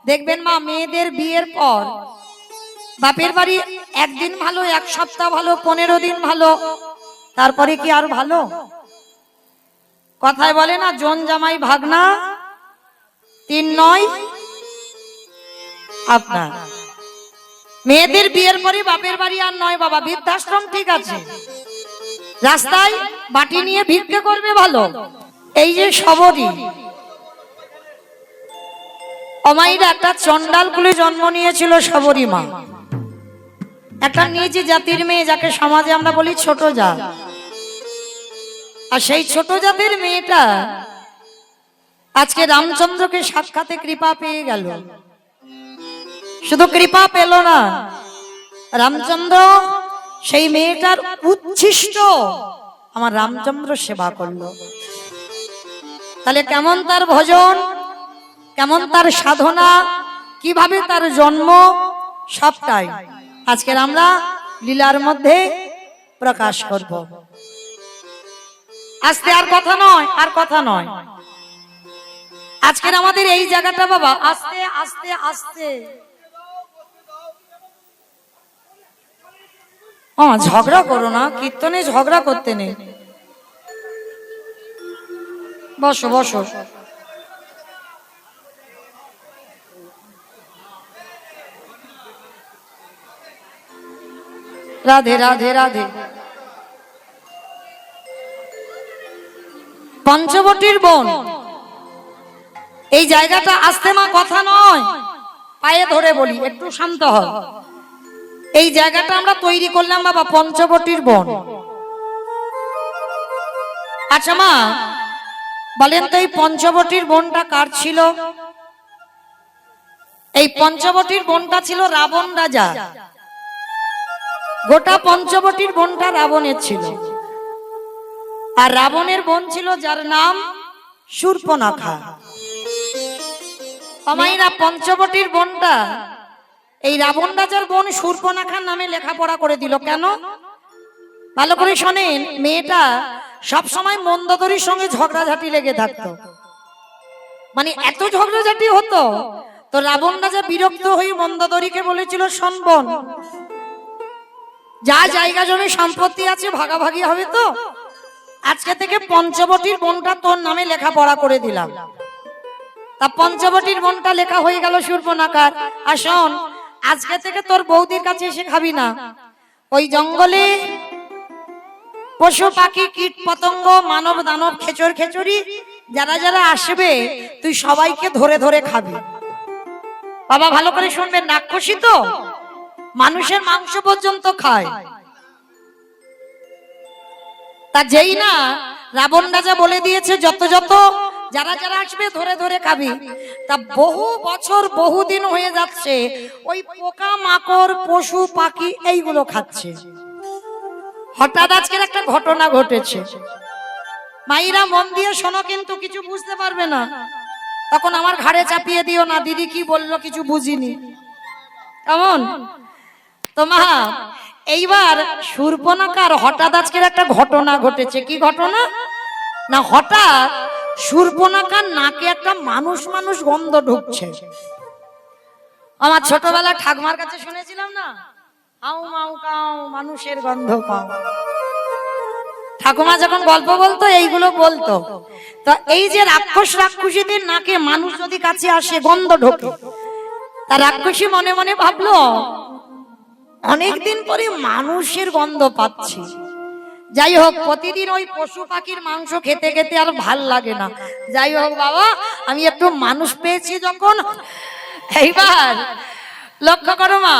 দেখবেন মা, মেয়েদের বিয়ের পর বাপের বাড়ি একদিন ভালো, এক সপ্তাহ ভালো, 15 দিন ভালো, তারপরে কি আর ভালো? কথায় বলে না, জন জামাই ভাগনা 3 নয় আপনার। মেয়েদের বিয়ের পরে বাপের বাড়ি আর নয় বাবা, বৃদ্ধাশ্রম ঠিক আছে, রাস্তায় বাটি নিয়ে ভিক্ষে করবে ভালো। এই যে সবরী অমাইরা একটা চন্ডাল কুলে জন্ম নিয়েছিল সবরী মা, একটা নিজ জাতির মেয়ে, যাকে সমাজে আমরা বলি ছোট জাত। আর সেই ছোট জাতের মেয়েটা আজকে রামচন্দ্রকে সাক্ষাতে কৃপা পেয়ে গেল। শুধু কৃপা পেল না, রামচন্দ্র সেই মেয়েটার উচ্ছিষ্ট আমার রামচন্দ্র সেবা করলো। তাহলে কেমন তার ভজন, কেমন তার সাধনা, কিভাবে তার জন্ম, সবটাই আজকের আমরা লীলার মধ্যে প্রকাশ করব। আস্তে, আর কথা নয়, আর কথা নয়। আজকের আমাদের এই জায়গাটা বাবা, আস্তে আস্তে আস্তে। ঝগড়া করো না, কীর্তনে ঝগড়া করতে নেই। বসো বসো। রাধে রাধে রাধে। পঞ্চবটির বোন, এই জায়গাটা আস্তে মা, কথা নয়, পায়ে ধরে বলি, একটু শান্ত হও। এই জায়গাটা আমরা তৈরি করলাম বাবা, পঞ্চবটির বোন। আচ্ছা মা বলেন তো, এই পঞ্চবটির বোনটা কার ছিল? এই পঞ্চবটির বোনটা ছিল রাবণ রাজা। গোটা পঞ্চবটির বোনটা রাবণের ছিল। আর রাবণের বোন ছিল যার নাম শূর্পণখা। আমাইরা পঞ্চবটির বোনটা এই রাবণ রাজার বোন শূর্পণখার নামে লেখাপড়া করে দিল। কেন? ভালো করে শোনেন, মেয়েটা সব সময় মন্দোদরীর সঙ্গে ঝগড়াঝাটি লেগে থাকতো। মানে এত ঝগড়াঝাটি হতো, তো রাবণ রাজা বিরক্ত হয়ে মন্দোদরীকে বলেছিল, শোন বোন, যা জায়গা জমি সম্পত্তি আছে ভাগাভাগি হবে, তো আজকে থেকে পঞ্চবটির বোনটা তোর নামে লেখাপড়া করে দিলাম। তা পঞ্চবটির বোনটা লেখা হয়ে গেল শূর্পণখার। আর শোন, আজকে থেকে তোর বৌদির কাছে এসে খাবি না, ওই জঙ্গলে পশু পাখি কীট পতঙ্গ মানব দানব খেচর খেচুরি যারা যারা আসবে তুই সবাইকে ধরে ধরে খাবি। বাবা ভালো করে শুনবেন, রাক্ষসী তো মানুষের মাংস পর্যন্ত খায়। তা যেই না রাবণ রাজা বলে দিয়েছে যত যত যারা যারা আসবে ধরে ধরে খাবি, তা বহু বছর বহুদিন হয়ে যাচ্ছে ওই পোকা মাকড় পশু পাখি এইগুলো খাচ্ছে। হঠাৎ আজকের একটা ঘটনা ঘটেছে, মাইরা মন দিয়ে শোনো, কিন্তু কিছু বুঝতে পারবে না, তখন আমার ঘাড়ে চাপিয়ে দিও না, দিদি কি বললো কিছু বুঝিনি, কেমন? তো মা এইবার শূর্পণখার হঠাৎ আজকের একটা ঘটনা ঘটেছে। কি ঘটনা না, হঠাৎ শূর্পণখার নাকে একটা মানুষ মানুষ গন্ধ ঢুকছে। আমার ছোটবেলা ঠাকুমার কাছে শুনেছিলাম না, আউ মাউ কাউ মানুষের গন্ধ পাও। ঠাকুমা যখন গল্প বলতো এইগুলো বলতো। তো এই যে রাক্ষস রাক্ষসীদের নাকে মানুষ যদি কাছে আসে গন্ধ ঢোকে, তা রাক্ষসী মনে মনে ভাবলো, অনেকদিন পরে মানুষের গন্ধ পাচ্ছি। যাই হোক, প্রতিদিন ওই পশু পাখির মাংস খেতে খেতে আর ভাল লাগে না। যাই হোক বাবা, আমি একটু মানুষ পেয়েছি যখন, এইবার লক্ষ্য করো মা,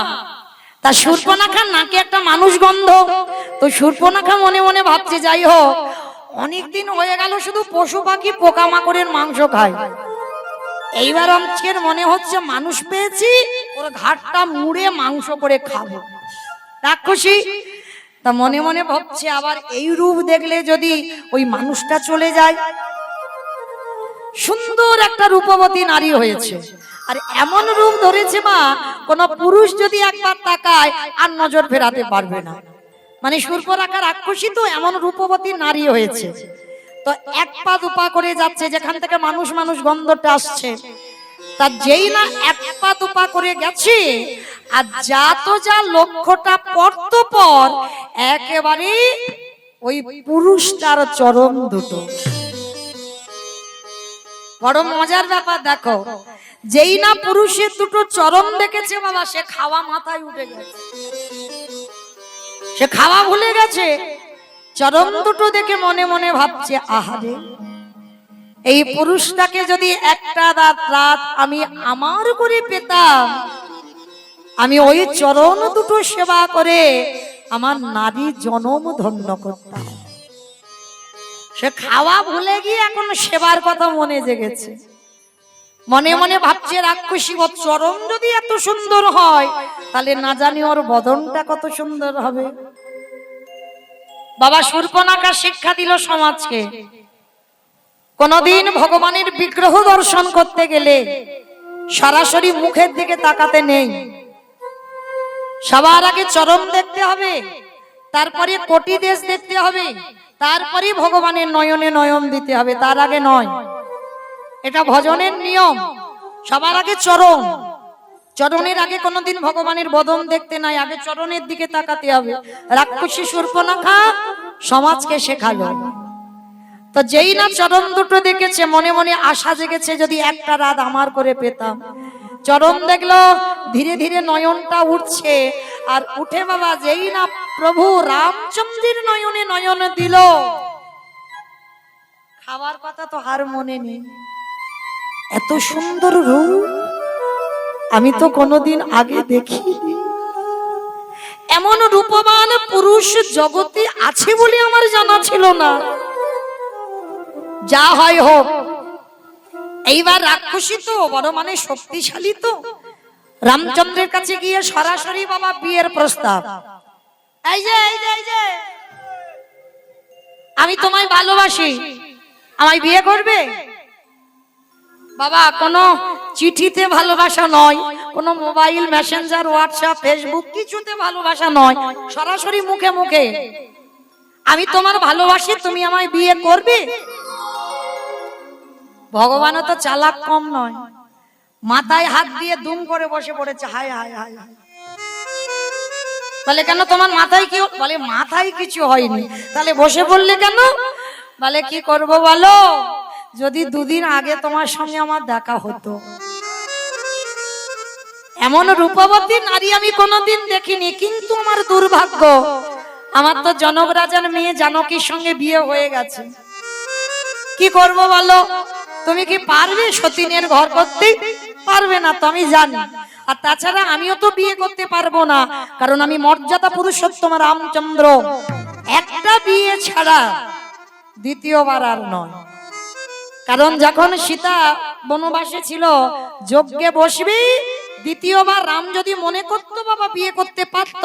তা শূর্পণখার নাকে একটা মানুষ গন্ধ। তো শূর্পণখা মনে মনে ভাবছে, যাই হোক অনেকদিন হয়ে গেল শুধু পশু পাখি পোকা মাকড়ের মাংস খায়, এইবার আজকের মনে হচ্ছে মানুষ পেয়েছি, ওর ঘাটটা মুড়ে মাংস করে খাবো। রাক্ষসী তা মনে মনে ভাবছে, আবার এই রূপ দেখলে যদি ওই মানুষটা চলে যায়। সুন্দর একটা রূপবতী নারী হয়েছে, আর এমন রূপ ধরেছে মা, কোন পুরুষ যদি একবার তাকায় আর নজর ফেরাতে পারবে না। মানে শূর্পণখা রাক্ষসী তো এমন রূপবতী নারী হয়েছে। তো এক পা দুপা করে যাচ্ছে, যেখান থেকে মানুষ মানুষ গন্ধটা আসছে, তার যেই না এক পা দুপা করে গেছে, আর যা তো যা লক্ষ্যটা পড়ত পর একেবারে ওই পুরুষটার চরণ দুটো। বড় মজার ব্যাপার দেখো, যেই না পুরুষের দুটো চরণ দেখেছে বাবা, সে খাওয়া মাথায় উঠে গেছে, সে খাওয়া ভুলে গেছে। চরণ দুটো দেখে মনে মনে ভাবছে, আহারে, এই পুরুষটাকে যদি একটা রাত আমি আমার করে পেতাম, আমি ওই চরণ দুটো সেবা করে আমার নারী জনম ধন্য করতাম। সে খাওয়া ভুলে গিয়ে এখন সেবার কথা মনে জেগেছে। মনে মনে ভাবছে, রাক্ষসী ওর চরণ যদি এত সুন্দর হয়, তাহলে না জানি ওর বদনটা কত সুন্দর হবে। বাবা শূর্পণখা শিক্ষা দিল সমাজকে, কোনদিন ভগবানের বিগ্রহ দর্শন করতে গেলে সরাসরি মুখের দিকে তাকাতে নেই। সবার আগে চরণ দেখতে হবে, তারপরে কোটি দেশ দেখতে হবে, তারপরে ভগবানের নয়নে নয়ন দিতে হবে, তার আগে নয়। এটা ভজনের নিয়ম। সবার আগে চরণ, চরণের আগে কোনদিন ভগবানের বদন দেখতে নাই, আগে চরণের দিকে তাকাতে হবে। রাক্ষসী শূর্পণখা সমাজকে শেখালো। তো যেই না চরণ দুটো দেখেছে, মনে মনে আশা জেগেছে, যদি একটা রাত আমার করে পেতাম। চরণ দেখলো, ধীরে ধীরে নয়নটা উঠছে, আর উঠে বাবা যেই না প্রভু রামচন্দ্রের নয়নে নয়ন দিল, খাবার কথা তো আর মনে নেই। এত সুন্দর রূপ আমি তো কোনোদিন আগে দেখিনি। এমন রূপবান পুরুষ জগতে আছে বলে আমার জানা ছিল না। যা হয় হোক, এইবার রাক্ষসী তো বড় মানে শক্তিশালী, তো রামচন্দ্রের কাছে গিয়ে সরাসরি বাবা বিয়ের প্রস্তাব। এই যে আমি তোমায় ভালোবাসি, আমায় বিয়ে করবে? বাবা কোনো চিঠিতে ভালোবাসা নয়, কোনো মোবাইল মেসেঞ্জার হোয়াটসঅ্যাপ ফেসবুক কিছুতে ভালোবাসা নয়, সরাসরি মুখে মুখে আমি তোমার ভালোবাসি, তুমি আমায় বিয়ে করবে? ভগবানও তো চালাক কম নয়, মাথায় হাত দিয়ে দুম করে বসে পড়েছে। হায় হায় হায় হায়। বলে কেন তোমার মাথায় কি? বলে মাথায় কিছু হয়নি। তাহলে বসে পড়লে কেন? বলে কি করব বলো, যদি দুদিন আগে তোমার সঙ্গে আমার দেখা হতো। এমন রূপবতী নারী আমি কোনোদিন দেখিনি, কিন্তু আমার দুর্ভাগ্য, আমার তো জনক রাজার মেয়ে জানকীর সঙ্গে বিয়ে হয়ে গেছে। কি করব বলো? তুমি কি পারবে সতীনের ঘর করতে? পারবে না তো আমি জানি। আর তাছাড়া আমিও তো বিয়ে করতে পারবো না, কারণ আমি মর্যাদা পুরুষোত্তম রামচন্দ্র, একটা বিয়ে ছাড়া দ্বিতীয়বার আর নয়। কারণ যখন সীতা বনবাসে ছিল, যজ্ঞে বসবে, দ্বিতীয়বার রাম যদি মনে করতো বাবা বিয়ে করতে পারত,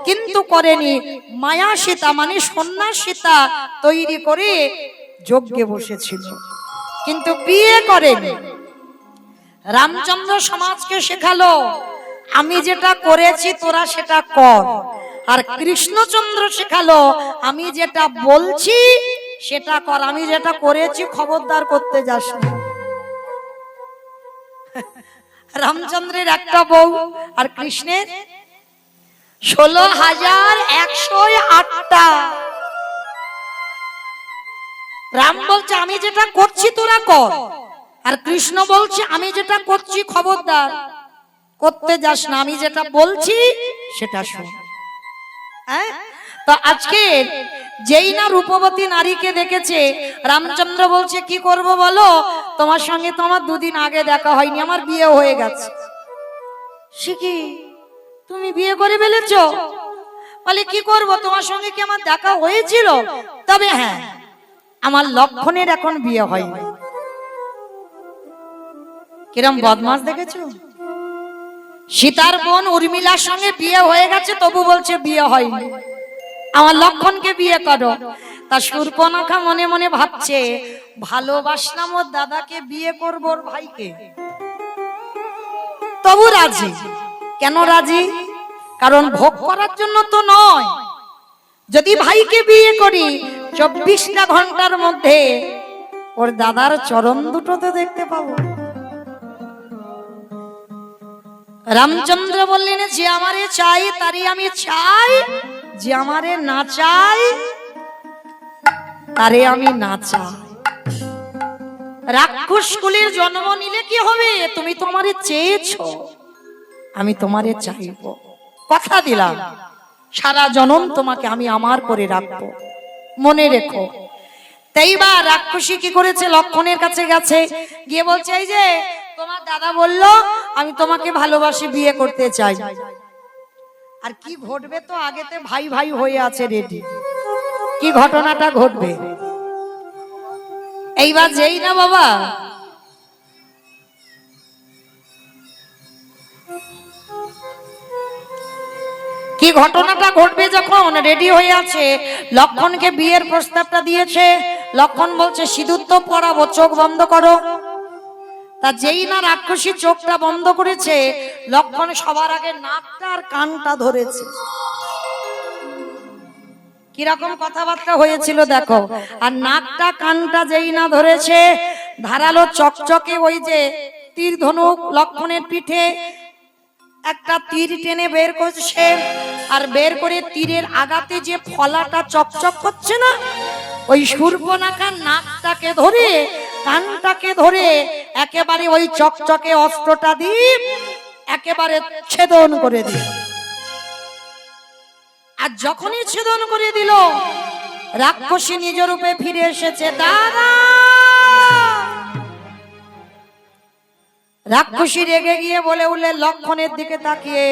কিন্তু করেনি। মায়া সীতা মানে সন্ন্যাস সীতা তৈরি করে যজ্ঞে বসেছিল, কিন্তু বিয়ে করেনি। রামচন্দ্র সমাজকে শেখালো, আমি যেটা করেছি তোরা সেটা কর। আর কৃষ্ণচন্দ্র শেখালো, আমি যেটা বলছি সেটা কর, আমি যেটা করেছি খবরদার করতে যাস না। রামচন্দ্রের একটা বউ আর কৃষ্ণের 16,108টা। রাম বলছে আমি যেটা করছি তোরা কর, আর কৃষ্ণ বলছে আমি যেটা করছি খবরদার করতে যাস না, আমি যেটা বলছি সেটা শোন। হ্যাঁ, তো আজকে যেই না রূপবতী নারীকে দেখেছে, রামচন্দ্র বলছে কি করব বলো, তোমার সঙ্গে তো আমার দুদিন আগে দেখা হয়নি, আমার বিয়ে হয়ে গেছে। সে কি, তুমি বিয়ে করে ফেলেছো? বলে কি করব, তোমার সঙ্গে কি আমার দেখা হয়েছিল, তবে হ্যাঁ আমার লক্ষণের এখন বিয়ে হয়নি। কিরম বদমাস দেখেছো? সীতার বোন উর্মিলার সঙ্গে বিয়ে হয়ে গেছে, তবু বলছে বিয়ে হয়নি, আমার লক্ষণকে বিয়ে করো। তা শূর্পণখা মনে মনে ভাবছে, ভালোবাসলাম ওর দাদাকে, বিয়ে করব ওর ভাইকে, তবু রাজি। কেন রাজি? কারণ ভোগ করার জন্য তো নয়। যদি ভাইকে বিয়ে করি 24টা ঘন্টার মধ্যে ওর দাদার চরণ দুটো তো দেখতে পাবো। রামচন্দ্র বললেন, যে আমারে চাই তারই আমি চাই, যে আমারে না চাই তারে আমি না চাই। রাক্ষস কুলের জন্ম নিলে কি হবে? তুমি তোমারে চেয়েছো, আমি তোমারে চাইব, কথা দিলাম সারা জনম তোমাকে আমি আমার করে রাখবো, মনে রেখো। তাই বা রাক্ষসী কি করেছে? লক্ষণের কাছে গেছে, গিয়ে বলছে, এই যে তোমার দাদা বললো আমি তোমাকে ভালোবাসি, বিয়ে করতে চাই। আর কি ঘটবে তো আগেতে ভাই ভাই হয়ে আছে রেডি, কি ঘটনাটা ঘটবে। এইবার যেই না বাবা কি ঘটনাটা ঘটবে, যখন রেডি হয়ে আছে, লক্ষণকে বিয়ের প্রস্তাবটা দিয়েছে। লক্ষণ বলছে, সিঁদুর তো পরাবো, চোখ বন্ধ করো। তা যেই না রাক্ষসী চোখটা বন্ধ করেছে, লক্ষণ সবার আগে নাকটা আর কানটা ধরেছে। কিরকম কথাবার্তা হয়েছিল দেখো। আর নাকটা কানটা যেই না ধরেছে, ধারালো চকচকে ওই যে তীর ধনুক লক্ষণের পিঠে একটা তীর টেনে বের করছে। আর বের করে তীরের আগাতে যে ফলাটা চকচক করছে না, ওই শূর্পণখার নাকটাকে ধরে কানটাকে ধরে একেবারে ওই চকচকে অস্ত্রটা দিয়ে একেবারে ছেদন করে দিল। আর যখনই ছেদন করে দিল, রাক্ষসী নিজ রূপে ফিরে এসেছে। দাদা! রাক্ষসী রেগে গিয়ে বলে উঠলে লক্ষণের দিকে তাকিয়ে,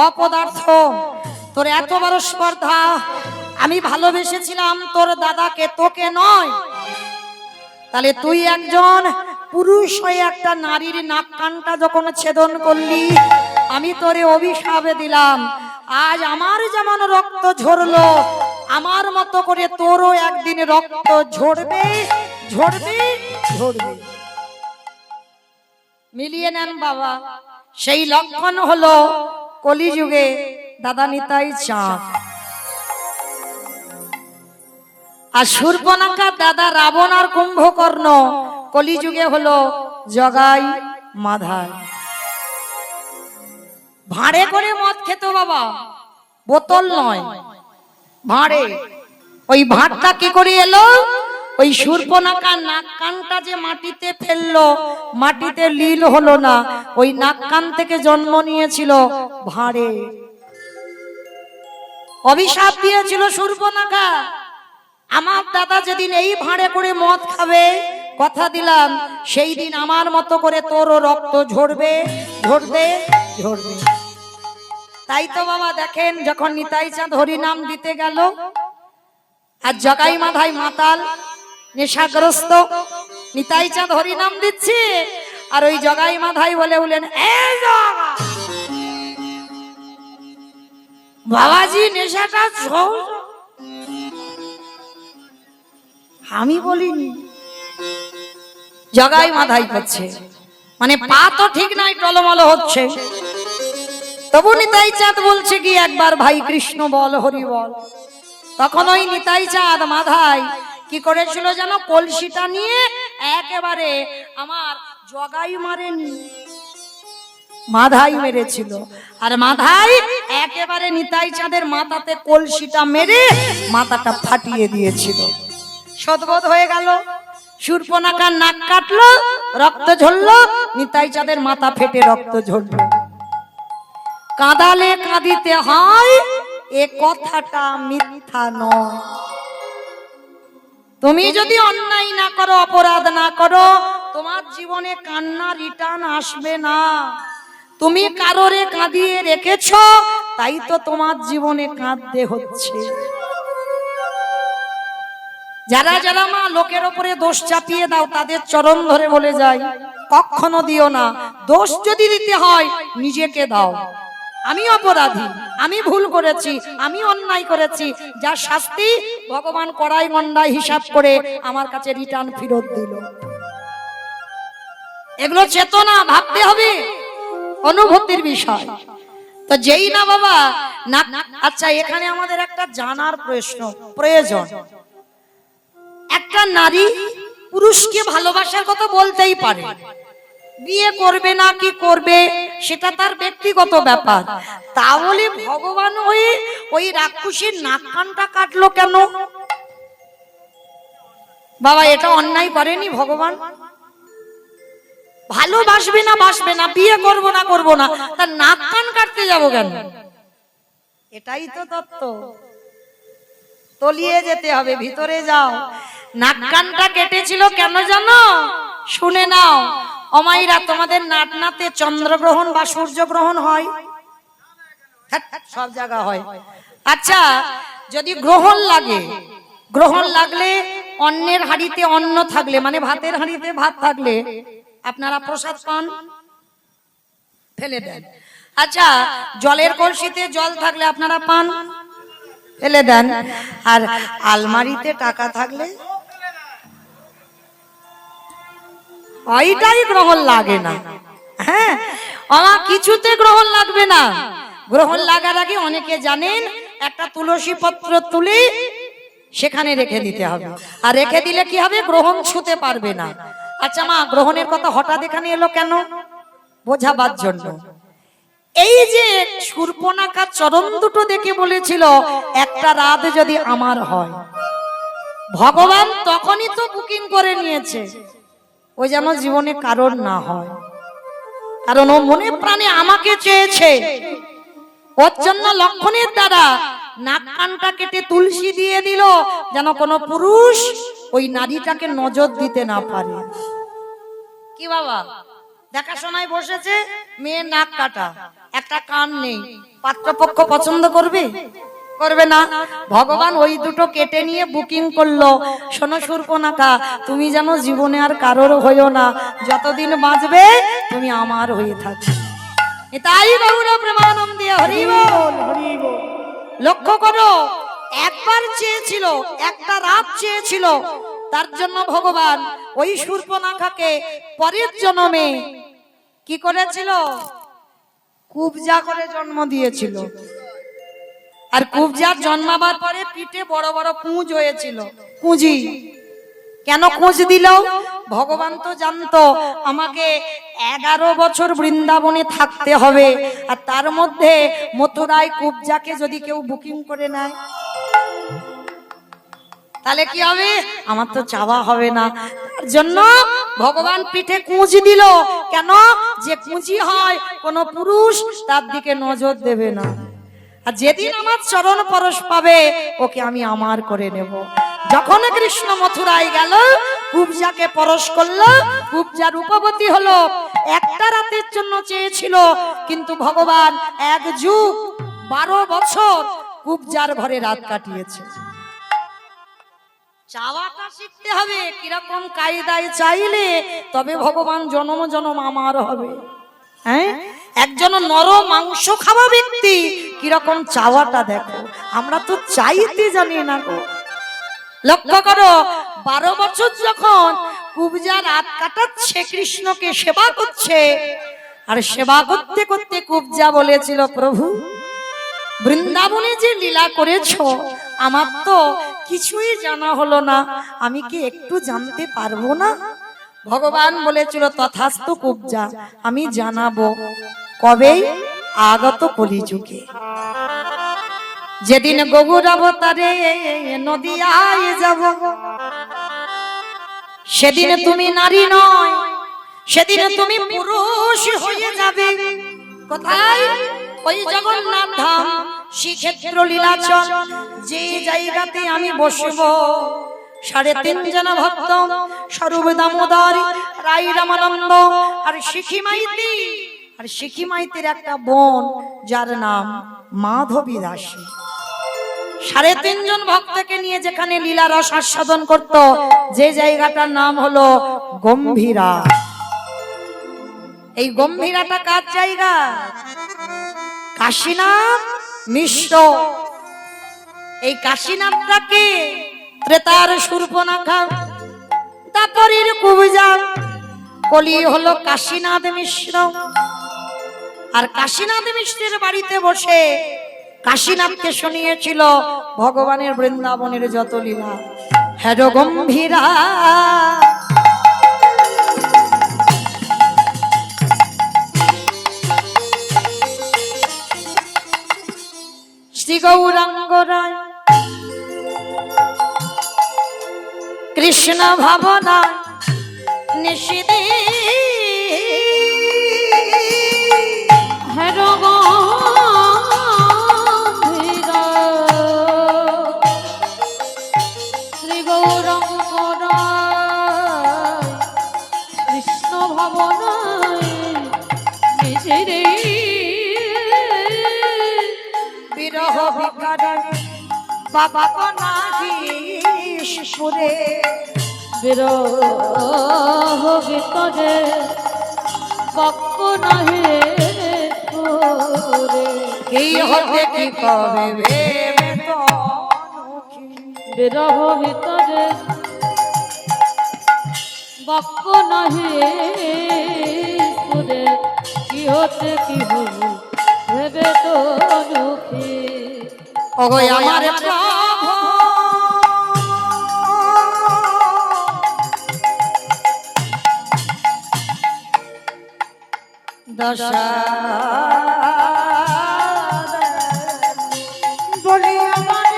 অপদার্থ, তোর এত বড় স্পর্ধা! আমি ভালোবেসেছিলাম তোর দাদাকে, তোকে নয়। তাহলে তুই একজন পুরুষ হয়ে একটা নারীর নাক কানটা যখন ছেদন করলি, আমি তোরে অভিশাপ দিলাম, আজ আমার যেমন রক্ত ঝরলো, আমার মতো করে তোরও একদিন রক্ত ঝরবে, ঝরবে, ঝরবে। মিলিয়ে নেন বাবা। সেই লক্ষণ হলো কলিযুগে দাদা নিতাই চাঁদ। আর শূর্পণখা দাদা রাবণ আর কুম্ভকর্ণ কলিযুগে হলো জগাই মাধাই। ভাঁড়ে করে মদ খেত বাবা, বোতল নয়, ভাঁড়ে। ওই ভাঁড়টা কি করে এলো? ওই শূর্পণখা নাক কানটা যে মাটিতে ফেললো, মাটিতে লীল হলো না, ওই নাক কান থেকে জন্ম নিয়েছিল ভাঁড়ে। অভিশাপ দিয়েছিল শূর্পণখা, আমার দাদা যেদিন এই ভাঁড়ে করে মদ খাবে, কথা দিলাম সেই দিন আমার মতো করে তোরও রক্ত ঝরবে, ঝরবে, ঝরবে। তাই তো বাবা দেখেন, যখন নিতাই চাঁদ হরি নাম দিতে গেল, আর জগাই মাধাই মাতাল নেশাগ্রস্ত, নিতাই চাঁদ হরি নাম দিচ্ছে, আর ওই জগাই মাধাই বলে উঠলেন, এই জগা বাবাজি নেশাটা আমি বলিনি। জগাই মাধাই করছে, মানে পা তো ঠিক নাই, টলমল হচ্ছে। তবু নিতাই চাঁদ বলছে কি, একবার ভাই কৃষ্ণ বল, হরি বল। তখন ওই নিতাই চাঁদ মাধাই কি করেছিল যেন, কলসিটা নিয়ে একেবারে আমার জগাই মারেনি, মাধাই মেরেছিল। আর মাধাই একেবারে নিতাই চাঁদের মাথাতে কলসিটা মেরে মাথাটা ফাটিয়ে দিয়েছিল। সদবোধ হয়ে গেল, শূর্পণখার নাক কাটলো, রক্ত ঝরলো, নিতাই চাঁদের মাথা ফেটে রক্ত ঝরলো। কাঁদালে কাঁদিতে হয়, এ কথাটা মিথ্যা নয়। তুমি যদি অন্যায় না করো, অপরাধ না করো, তোমার জীবনে কান্না রিটার্ন আসবে না। তুমি কারোরে কাঁদিয়ে রেখেছ, তাই তো তোমার জীবনে কাঁদতে হচ্ছে। যারা যারা মা লোকের উপরে দোষ চাপিয়ে দাও, তাদের চরণ ধরে বলে যায়, কখনো দিও না। দোষ যদি দিতে হয়, নিজেকে দাও। আমি অপরাধী, আমি ভুল করেছি, আমি অন্যায় করেছি, যার শাস্তি ভগবান কড়াই মন্ডায় হিসাব করে আমার কাছে রিটার্ন ফেরত দিল। এগুলো চেতনা, ভাবতে হবে, অনুভূতির বিষয়। তো যেই না বাবা না। আচ্ছা, এখানে আমাদের একটা জানার প্রয়োজন, একটা নারী পুরুষকে ভালোবাসার কথা বলতেই পারে, বিয়ে করবে না কি করবে সেটা তার ব্যক্তিগত ব্যাপার। তাহলে ভগবান হয়ে ওই রাক্ষসীর নাক কানটা কাটলো কেন? বাবা এটা অন্যায় করেনি ভগবান? ভালোবাসবে না বাসবে না, বিয়ে করব না তার নাক কান কাটতে যাবো কেন? এটাই তো তত্ত্ব। তলিয়ে যেতে হবে, ভিতরে যাও। নাক কানটা কেটেছিল কেন জানো? শুনে নাও অমাইরা, তোমাদের নাটনাতে চন্দ্রগ্রহণ বা সূর্যগ্রহণ হয়? সব জায়গা হয়। আচ্ছা, যদি গ্রহণ লাগে, গ্রহণ লাগলে অন্নের হাঁড়িতে অন্ন থাকলে, মানে ভাতের হাঁড়িতে ভাত থাকলে আপনারা প্রসাদ পান, ফেলে দেন। আচ্ছা, জলের কলসিতে জল থাকলে আপনারা পান, ফেলে দেন। আর আলমারিতে টাকা থাকলে ওইটাই গ্রহণ লাগে না। হ্যাঁ, আমার কিছুতে গ্রহণ লাগবে না। গ্রহণ লাগার আগে অনেকে জানেন একটা তুলসী পত্র তুলে সেখানে রেখে দিতে হবে। আর রেখে দিলে কি হবে? গ্রহণ ছুঁতে পারবে না। আচ্ছা মা, গ্রহণের কথা হঠাৎ এখানে এলো কেন? বোঝাবার জন্য। এই যে শূর্পণখা চরণ দুটো দেখে বলেছিল একটা রাত যদি আমার হয়, ভগবান তখনই তো বুকিং করে নিয়েছে ওই যেন জীবনে কারণ না হয়। কারণ ও মনে প্রাণে আমাকে চেয়েছে। ওর জন্য লক্ষণের দ্বারা নাক কানটা কেটে তুলসী দিয়ে দিল, যেন কোনো পুরুষ ওই নারীটাকে নজর দিতে না পারে। কি বাবা, দেখাশোনায় বসেছে, মেয়ের নাক কাটা, একটা কান নেই, পাত্রপক্ষ পছন্দ করবে? করবে না। ভগবান ওই দুটো কেটে নিয়ে বুকিং করলো, শোনো শূর্পণখা, তুমি যেন জীবনে আর কারোর হইও না, যতদিন বাঁচবে তুমি আমার হয়ে থাকবে। তাই গৌর প্রেমানন্দে হরি বল হরি বল। লক্ষ্য করো, একবার চেয়েছিল, একটা রাত চেয়েছিল, তার জন্য ভগবান ওই শূর্পণখাকে পরের জন্মে কি করেছিল? কুবজা করে জন্ম দিয়েছিল। আর কুবজার জন্মাবার পরে পিঠে বড় বড় কুঁজ হয়েছিল, কুঁজি। কেন কুঁজ দিল? ভগবান তো জানতো আমাকে 11 বছর বৃন্দাবনে থাকতে হবে, আর তার মধ্যে মথুরায় কুবজাকে যদি কেউ বুকিং করে নেয় তাহলে কি হবে? আমার তো চাওয়া হবে না। তার জন্য ভগবান পিঠে কুঁজ দিল। কেন? যে কুঁজি হয় কোন পুরুষ তার দিকে নজর দেবে না। আর যেদিন আমার চরণ পরশ পাবে ওকে আমি আমার করে নেব। যখন কৃষ্ণ মথুরায় গেল, কুবজাকে পরশ করলো, কুবজা রূপবতী হলো। একটা রাতের জন্য চেয়েছিল, কিন্তু ভগবান 1 যুগ 12 বছর কুবজার ঘরে রাত কাটিয়েছে। চাওয়াটা শিখতে হবে, কিরকম কায়দায় চাইলে তবে ভগবান জনম জনম আমার হবে। হ্যাঁ, একজন নর মাংস খাওয়া ব্যক্তি কিরকম চাওয়াটা দেখো, আমরা তো চাইতে জানি না গো। লক্ষ্য করো, 12 বছর যখন কুবজা রাত কাটাচ্ছে, কৃষ্ণকে সেবা করছে, আর সেবা করতে করতে কুবজা বলেছিল, প্রভু বৃন্দাবনে যে লীলা করেছো আমার তো কিছুই জানা হলো না, আমি কি একটু জানতে পারবো না? ভগবান বলেছিল, তথাস্তু কুবজা, আমি জানাবো। কবে? আগত কলিযুগে, যেদিন গৌর অবতারে নদিয়ায় যাব, সেদিন তুমি নারী নয়, সেদিন তুমি পুরুষ হয়ে যাবে। কোথায়? ওই জগন্নাথ ধাম, শ্রীক্ষেত্র লীলাচল, যে জায়গাতে আমি বসবো। 3.5 জন ভক্ত, স্বরূপ দামোদর, রাই রামানন্দ আর শিখি মাইতি, আর শিখি মাইতির একটা বোন যার নাম মাধবী দাসী। 3.5 জন ভক্তকে নিয়ে যেখানে লীলা রস আস্বাদন করত, যে জায়গাটার নাম হলো গম্ভীরা। এই গম্ভীরাটা কার জায়গা? কাশীনাথ মিশ্র। এই কাশীনাথটাকে ত্রেতার শূর্পণখা, তারপরের কুবজা, কলি হলো কাশীনাথ মিশ্র। আর কাশীনাথ মিশ্রের বাড়িতে বসে কাশীনাথকে শুনিয়েছিল ভগবানের বৃন্দাবনের যত লীলা। হ্যাঁ গম্ভীরা, শ্রী গৌরাঙ্গ রায় কৃষ্ণ ভাবনা নিষিদে শ্রী গৌরাঙ্গ রায় কৃষ্ণ ভাবনা নিষিদে বিরহ বিকারে বাবা নাহি সুরে বিরহ ভিতরে পক্ষ নাহি সুরে কি হতে কি কবে ভেবে তো বিরহ ভিতরে পক্ষ নাহি সুরে কি হতে কি হবে ভেবে তো দুঃখী ওগো আমার প্রভু দশা বলি আমার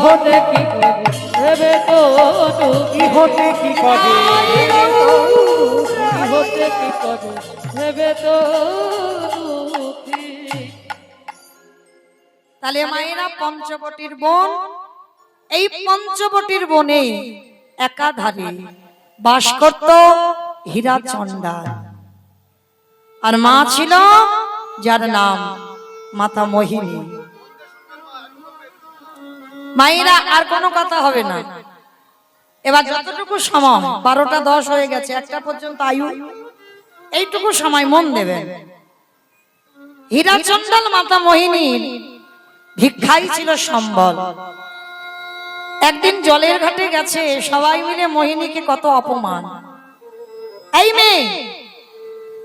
হতে কি করে ভেবে তো কি হতে কি করে হতে কি করে ভেবে তো তাহলে মায়েরা পঞ্চবটির বন এই পঞ্চবটির বনে একাধারে বাস করত হীরাচন্দ্র আর মা ছিল যার নাম মাতা মোহিনী মায়েরা আর কোনো কথা হবে না এবার যতটুকু সময় 12টা 10 হয়ে গেছে 1টা পর্যন্ত আয়ু এইটুকু সময় মন দেবেন হীরাচন্দ্র মাতা মোহিনীর ভিক্ষাই ছিল সম্বল একদিন জলের ঘাটে গেছে সবাই মিলে মোহিনীকে কত অপমান এই মেয়ে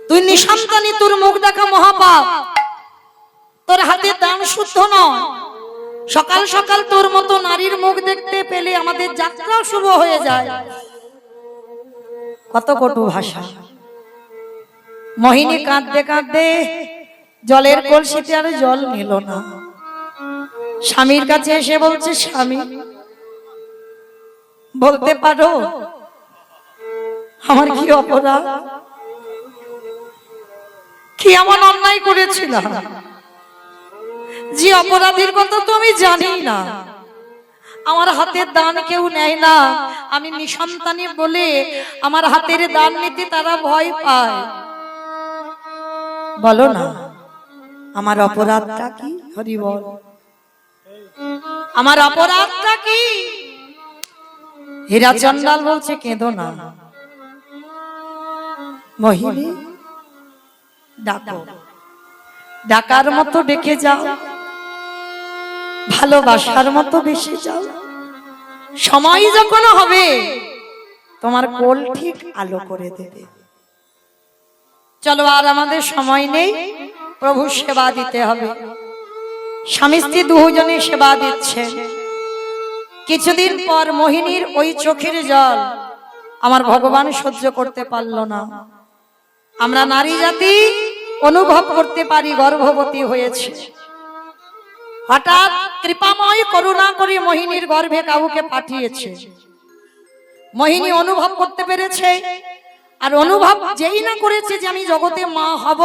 তুই নিঃসন্তানী তোর মুখ দেখা মহাপাপ তোর হাতে দান শুদ্ধ নয় সকাল সকাল তোর মতো নারীর মুখ দেখতে পেলে আমাদের যাত্রা শুভ হয়ে যায় কত কটু ভাষা মোহিনী কাঁদতে কাঁদতে জলের কলসিতে আর জল নিল না স্বামীর কাছে এসে বলছে স্বামী বলতে পারো আমার কি অপরাধ কি এমন অন্যায় করেছিলাম যে অপরাধীর কথা তো আমি জানি না আমার হাতের দান কেউ নেয় না আমি নিঃসন্তানী বলে আমার হাতের দান নিতে তারা ভয় পায় বলো না আমার অপরাধটা কি হরি বল আমার অপরাধটা কি হীরাচন্দ্র বলছে কেঁদো না মোহিনী ডাকো ডাকার মতো ডেকে যাও ভালোবাসার মতো বেশি যাও সময় যখন হবে তোমার কোল ঠিক আলো করে দেবে চলো আর আমাদের সময় নেই প্রভু সেবা দিতে হবে স্বামী স্ত্রী দুজনে সেবা দিচ্ছে কিছুদিন পর মোহিনীর ওই চোখের জল আমার ভগবান সহ্য করতে পারলো না আমরা নারী জাতি অনুভব করতে পারি গর্ভবতী হয়েছে হঠাৎ কৃপাময় করুণা করে মোহিনীর গর্ভে কাউকে পাঠিয়েছে মোহিনী অনুভব করতে পেরেছে আর অনুভব যেই না করেছে যে আমি জগতে মা হব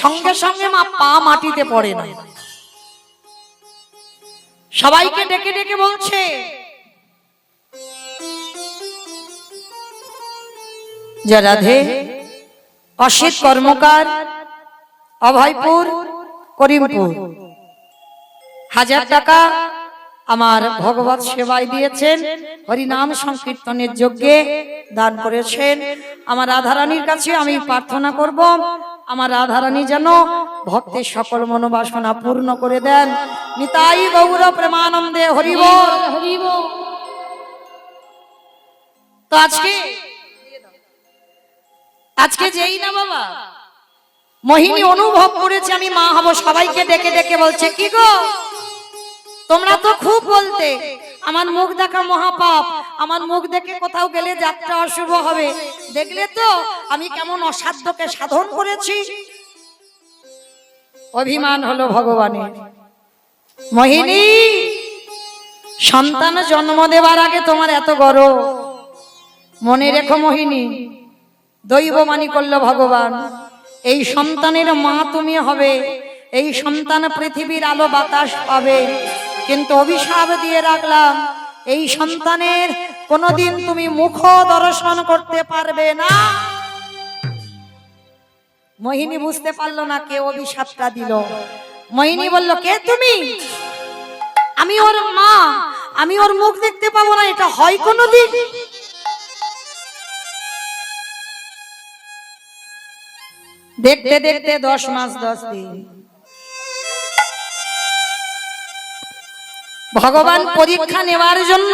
সঙ্গে সঙ্গে মা পা মাটিতে পড়ে না সবাইকে ডেকে ডেকে বলছে যে রাধে অসিত কর্মকার অভয়পুর করিমপুর 1000 টাকা আমার ভগবত সেবায় দিয়েছেন হরিনাম সংকীর্তনের যজ্ঞে দান করেছেন আমার রাধারানীর কাছে আমি প্রার্থনা করব আমার রাধারানী যেন ভক্তের সকল মনোবাসনা পূর্ণ করে দেন নিতাই গৌর প্রেমানন্দে হরি বল হরি বল তো আজকে যেই না বাবা মোহিনী অনুভব করেছে আমি মা হব, সবাইকে ডেকে ডেকে বলছে, কি গো তোমরা তো খুব বলতে আমার মুখ দেখা মহাপাপ, আমার মুখ দেখে কোথাও গেলে যাত্রা অশুভ হবে, দেখলে তো আমি কেমন অসাধ্যকে সাধন করেছি। অভিমান হলো ভগবানের। মোহিনী, সন্তান জন্ম দেবার আগে তোমার এত গর্ব, মনে রেখো মোহিনী, দৈববাণী করল ভগবান, এই সন্তানের মা তুমি হবে, এই সন্তান পৃথিবীর আলো বাতাস পাবে, কিন্তু অভিশাপ দিয়ে রাখলাম এই সন্তানের কোনোদিন তুমি মুখ দর্শন করতে পারবে না। মোহিনী বুঝতে পারলো না কে অভিশাপটা দিল। মোহিনী বলল, কে তুমি? আমি ওর মা, আমি ওর মুখ দেখতে পাবো না, এটা হয় কোনোদিন? দেখতে দেখতে 10 মাস 10 দিন ভগবান পরীক্ষা নেওয়ার জন্য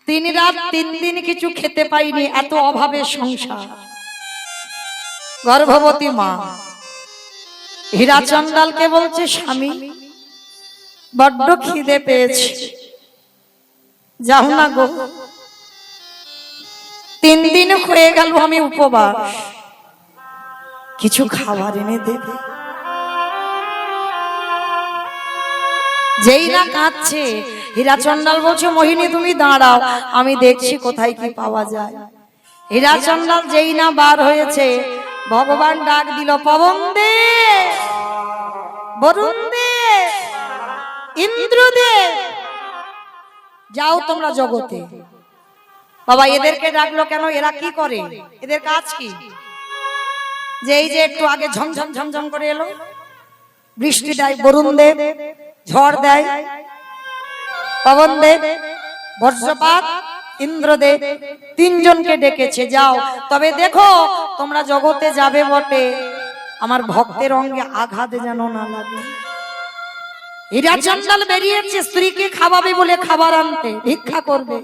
3 রাত 3 দিন কিছু খেতে পাইনি, এত অভাবের সংসার। গর্ভবতী মা হীরাচন্দালকে বলছে, স্বামী বড্ড খিদে পেয়েছে, যাও না গো, 3 দিন হয়ে গেল আমি উপবাস, কিছু খাবার এনে দেবে। যেই না কাঁদছে, হীরাচন্দাল বলছে, মোহিনী তুমি দাঁড়াও, আমি দেখছি কোথায় কি পাওয়া যায়। হীরাচন্দাল যেই না বার হয়েছে, ভগবান ডাক দিল, পবন দে, বরুণ দে, ইন্দ্র দে, যাও তোমরা জগতে। বাবা এদেরকে ডাকলো কেন? এরা কি করে? এদের কাজ কি? যে এই যে একটু আগে ঝমঝম ঝমঝম করে এলো, বৃষ্টি দেয় বরুণ দেব, ঝড় দেয় পবন দেব, বজ্রপাত ইন্দ্রদেব, 3 জনকে ডেকেছে, যাও, তবে দেখো তোমরা জগতে যাবে বটে, আমার ভক্তের অঙ্গে আঘাত যেন না লাগে। হীরাচন্দাল বেরিয়েছে স্ত্রীকে খাওয়াবে বলে খাবার আনতে, ভিক্ষা করবে।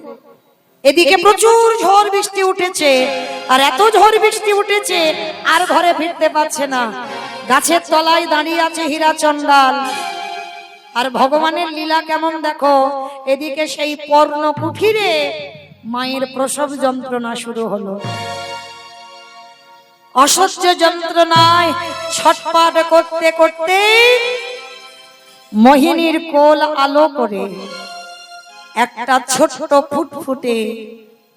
এদিকে প্রচুর ঝড় বৃষ্টি উঠেছে, আর এত ঝড় বৃষ্টি উঠেছে আর ঘরে ফিরতে পারছে না। গাছের তলায় দাঁড়িয়ে আছে হীরাচন্দাল। আর ভগবানের লীলা কেমন দেখো, এদিকে সেই পর্ণ কুঠিরে মায়ের প্রসব যন্ত্রণা শুরু হলো। অসহ্য যন্ত্রণায় ছটফট করতে করতে মোহিনীর কোল আলো করে একটা ছোট্ট ফুটফুটে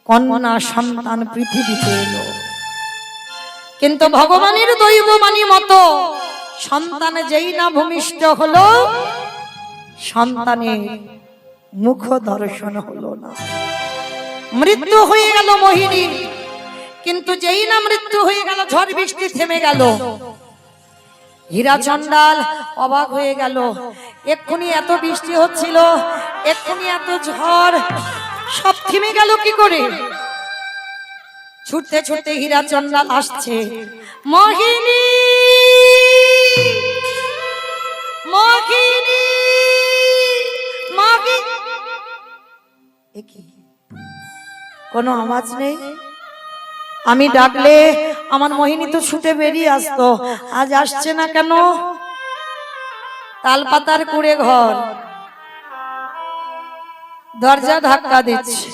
কন্যা সন্তান পৃথিবীতে এলো। কিন্তু ভগবানের দৈববাণী মতো সন্তান যেই না ভূমিষ্ঠ হলো, সন্তানের মুখ দর্শন হলো না, মৃত্যু হয়ে গেল মোহিনী। কিন্তু যেই না মৃত্যু হয়ে গেল, ঝড় বৃষ্টি থেমে গেল। হীরাচন্দাল অবাক হয়ে গেল, এক্ষুনি এত বৃষ্টি হচ্ছিল, এক্ষুনি এত ঝড়, সব থেমে গেল কি করে? ছুটতে ছুটতে হীরাচন্দাল আসছে, মোহিনী, মোহিনী, মোহিনী। কোনো আওয়াজ নেই। আমি ডাকলে আমার মোহিনী তো ছুটে বেরিয়ে আসতো, আজ আসছে না কেন? তালপাতার কুড়ে ঘর, দরজা ধাক্কা দিচ্ছে।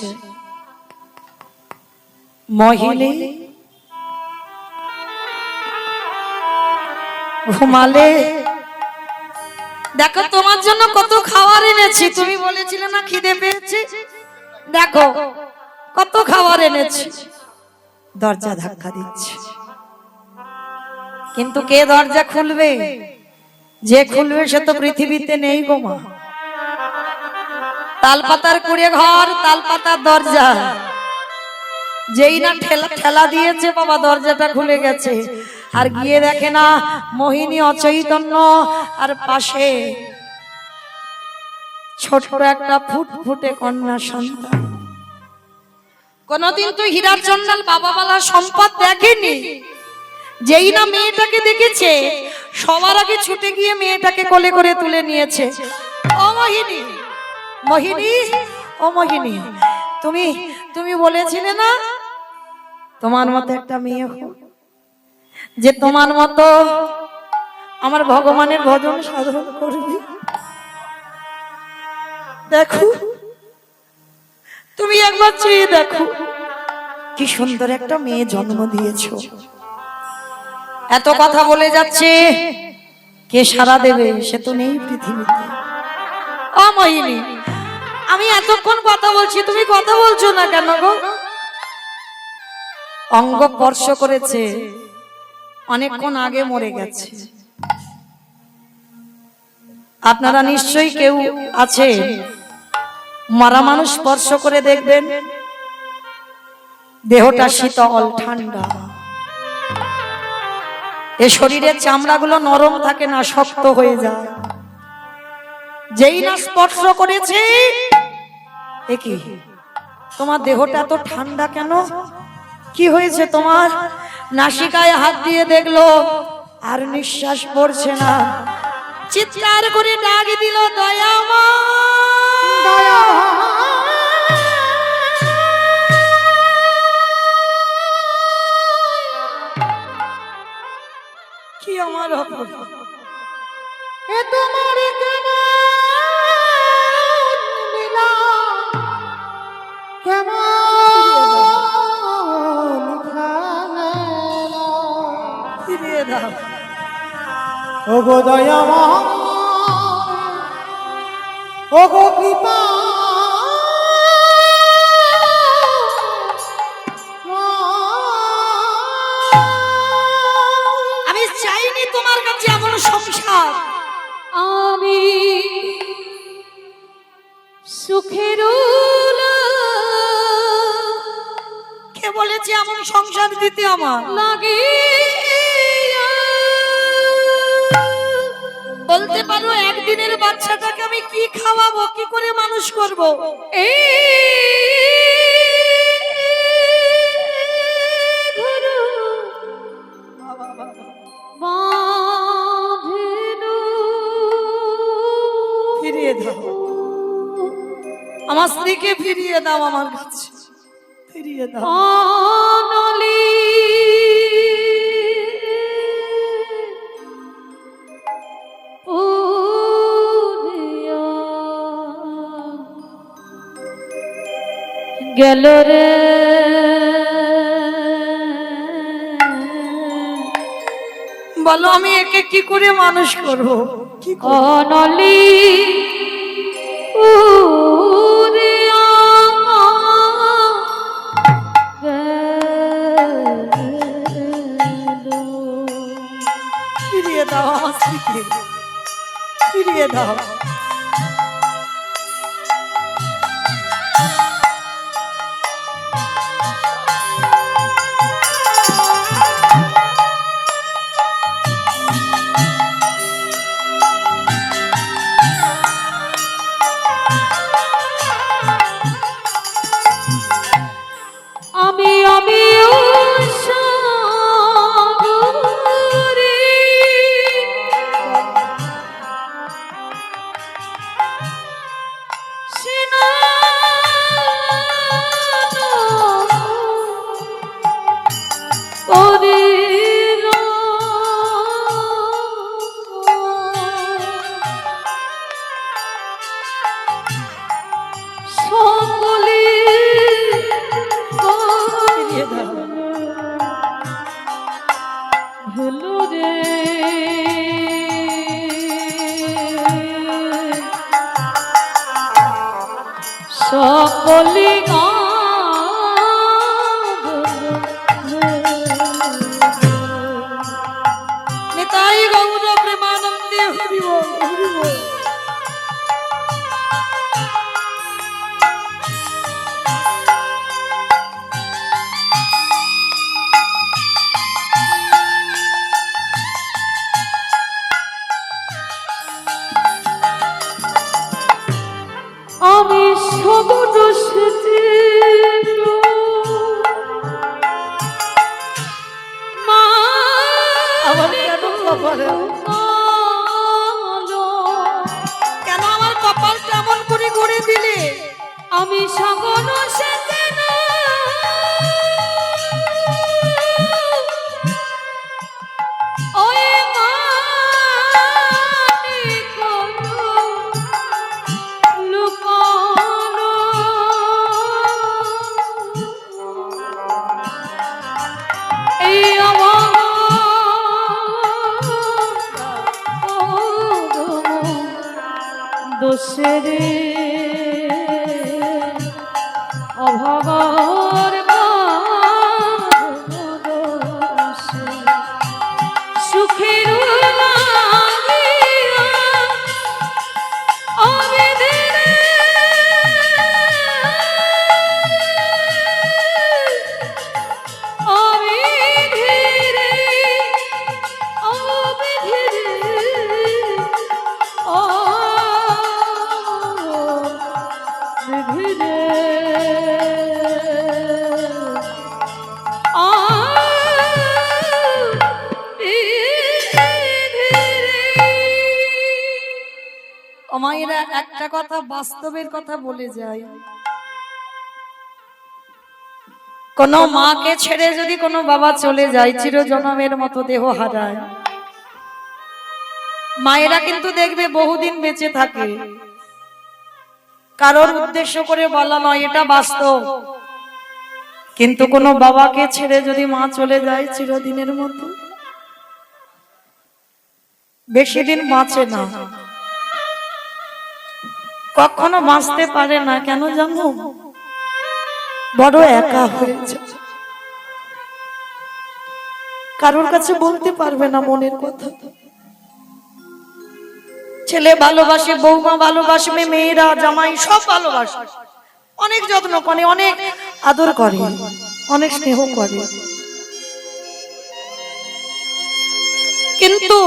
মোহিনী ঘুমালে? দেখো তোমার জন্য কত খাবার এনেছি, তুমি বলেছিলে না খিদে পেয়েছে, দেখো কত খাবার এনেছি। দরজা ধাক্কা দিচ্ছে, কিন্তু কে দরজা খুলবে? যে খুলবে সে তো পৃথিবীতে নেই গো মা। তালপাতার কুড়ে ঘর, তালপাতার দরজা, যেই না ঠেলা দিয়েছে বাবা, দরজাটা খুলে গেছে। আর গিয়ে দেখে না মোহিনী অচৈতন্য, আর পাশে ছোট একটা ফুটফুটে কন্যা সন্তান। কোনদিন তো হীরাচন্দাল বাবা বলা সম্পদ দেখেনি। যেই না মেয়েটাকে দেখেছে, সবার আগে ছুটে গিয়ে মেয়েটাকে কোলে করে তুলে নিয়েছে। ও মোহিনী, মোহিনী, ও মোহিনী, তুমি তুমি বলেছিলে না তোমার মতো একটা মেয়ে হোক, যে তোমার মতো আমার ভগবানের ভজন সাধন করবি। দেখো তুমি একবার চেয়ে দেখো কি সুন্দর একটা মেয়ে জন্ম দিয়েছো। এত কথা বলে যাচ্ছে, কে সারা দেবে সে তো নেই পৃথিবীতে। ও মহিনী, আমি এতক্ষণ কথা বলছি, তুমি কথা বলছো না কেন গো? অঙ্গ স্পর্শ করেছে, অনেকক্ষণ আগে মরে গেছে। আপনারা নিশ্চয়ই কেউ আছে মরা মানুষ স্পর্শ করে দেখবেন, দেহটা শীতল ঠান্ডা, এ শরীরের চামড়াগুলো নরম থাকে না, শক্ত হয়ে যায়। যেই না স্পর্শ করেছে, এ কি তোমার দেহটা তো ঠান্ডা কেন? কি হয়েছে তোমার? নাসিকায় হাত দিয়ে দেখলো আর নিঃশ্বাস পড়ছে না, চিৎকার করে ডাক দিল দয়াময়। কি আমার এ তোমার ফিরিয়ে দাও ও গো দয়াময়, ও গো কৃপা, আমি চাইনি তোমার কাছে এমন সংসার। আমি সুখের কে বলেছে এমন সংসার দিতে আমার? লাগে বলতে পারো একদিনের বাচ্চাটাকে আমি কি খাওয়াবো, কি করে মানুষ করব? ফিরিয়ে দাও আমার স্ত্রীকে, ফিরিয়ে দাও আমার কাছে, ফিরিয়ে দাও। গেল রে বলো আমি একে কি করে মানুষ করব? কি অনলি ফিরিয়ে দাও আমার স্ত্রীকে, ফিরিয়ে দাও। আমি সকলি নিতাই গৌর প্রেমানন্দে হরি বল, হরি বল। আমি সবুজ সেজে মা আমার কেন কপালে, কেন আমার কপালটা এমন করে গড়ে দিলে? আমি সগন সেজে ওই মাটি কোনো লুকানো এই দোষের অভাবর দোষে সুখের লাগিয়া অবিধিরে অবিধিরে মায়েরা একটা কথা বাস্তবের কথা বলে যায়, কোন মাকে ছেড়ে যদি কোনো বাবা চলে যায়, চিরজনমের মতো দেহ হারায়, মায়েরা কিন্তু দেখবে বহুদিন বেঁচে থাকে। কারোর উদ্দেশ্য করে বলা নয়, এটা বাস্তব। কিন্তু কোনো বাবাকে ছেড়ে যদি মা চলে যায় চিরদিনের মতো, বেশি দিন বাঁচে না, কখনো বাঁচতে পারে না। কেন জানো? বড় একা হয়ে যায়, কারোর কাছে বলতে পারবে না মনের কথা। ছেলে ভালোবাসে, বৌমা ভালোবাসবে, মেয়েরা জামাই সব ভালোবাসে, অনেক যত্ন করে, অনেক আদর করে, অনেক স্নেহ করে। কিন্তু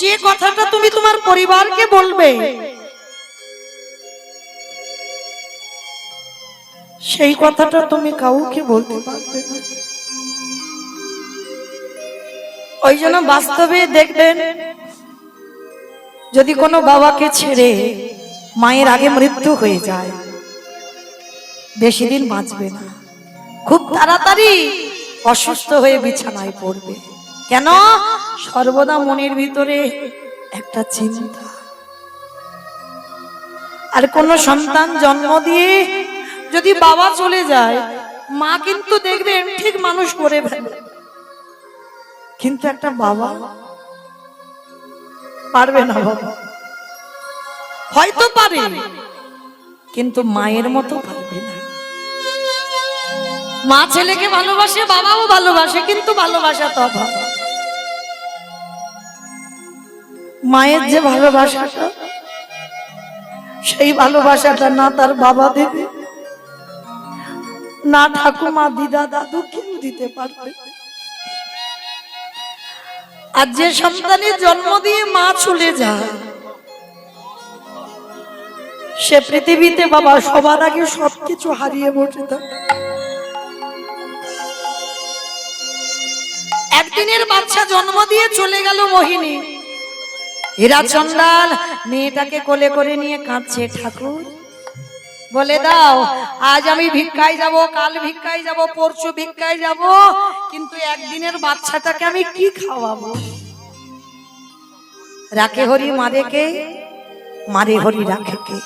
যে কথাটা তুমি তোমার পরিবারকে বলবে, সেই কথাটা তুমি কাউকে বলতে পারবে না। ওই জন্য বাস্তবে দেখবেন, যদি কোনো বাবাকে ছেড়ে মায়ের আগে মৃত্যু হয়ে যায়, বেশি দিন বাঁচবে না, খুব তাড়াতাড়ি অসুস্থ হয়ে বিছানায় পড়বে। কেন? সর্বদা মনের ভিতরে একটা চিন্তা। আর কোন সন্তান জন্ম দিয়ে যদি বাবা চলে যায়, মা কিন্তু দেখবেন ঠিক মানুষ করে ফেলে, কিন্তু একটা বাবা পারবে না। বাবা হয়তো পারে, কিন্তু মায়ের মতো পারবে না। মা ছেলেকে ভালোবাসে, বাবাও ভালোবাসে, কিন্তু ভালোবাসা তফাৎ। মায়ের যে ভালোবাসাটা, সেই ভালোবাসাটা না তার বাবা দেবে, না ঠাকুমা, দিদা, দাদু কেউ দিতে পারবে। আর যে সন্তানের জন্ম দিয়ে মা চলে যায়, সে পৃথিবীতে বাবা সবার আগে সবকিছু হারিয়ে বসে থাকে। একদিনের বাচ্চা জন্ম দিয়ে চলে গেল মোহিনী, হীরা চন্দাল মেয়েটাকে কোলে করে নিয়ে কাঁদছে। ঠাকুর বলে দাও, আজ আমি ভিক্ষায় যাব, কাল ভিক্ষায় যাব, পরশু ভিক্ষায় যাব, কিন্তু একদিনের বাচ্চাটাকে আমি কি খাওয়াবো? রাখে হরি মারে কে, মারে হরি রাখে কে।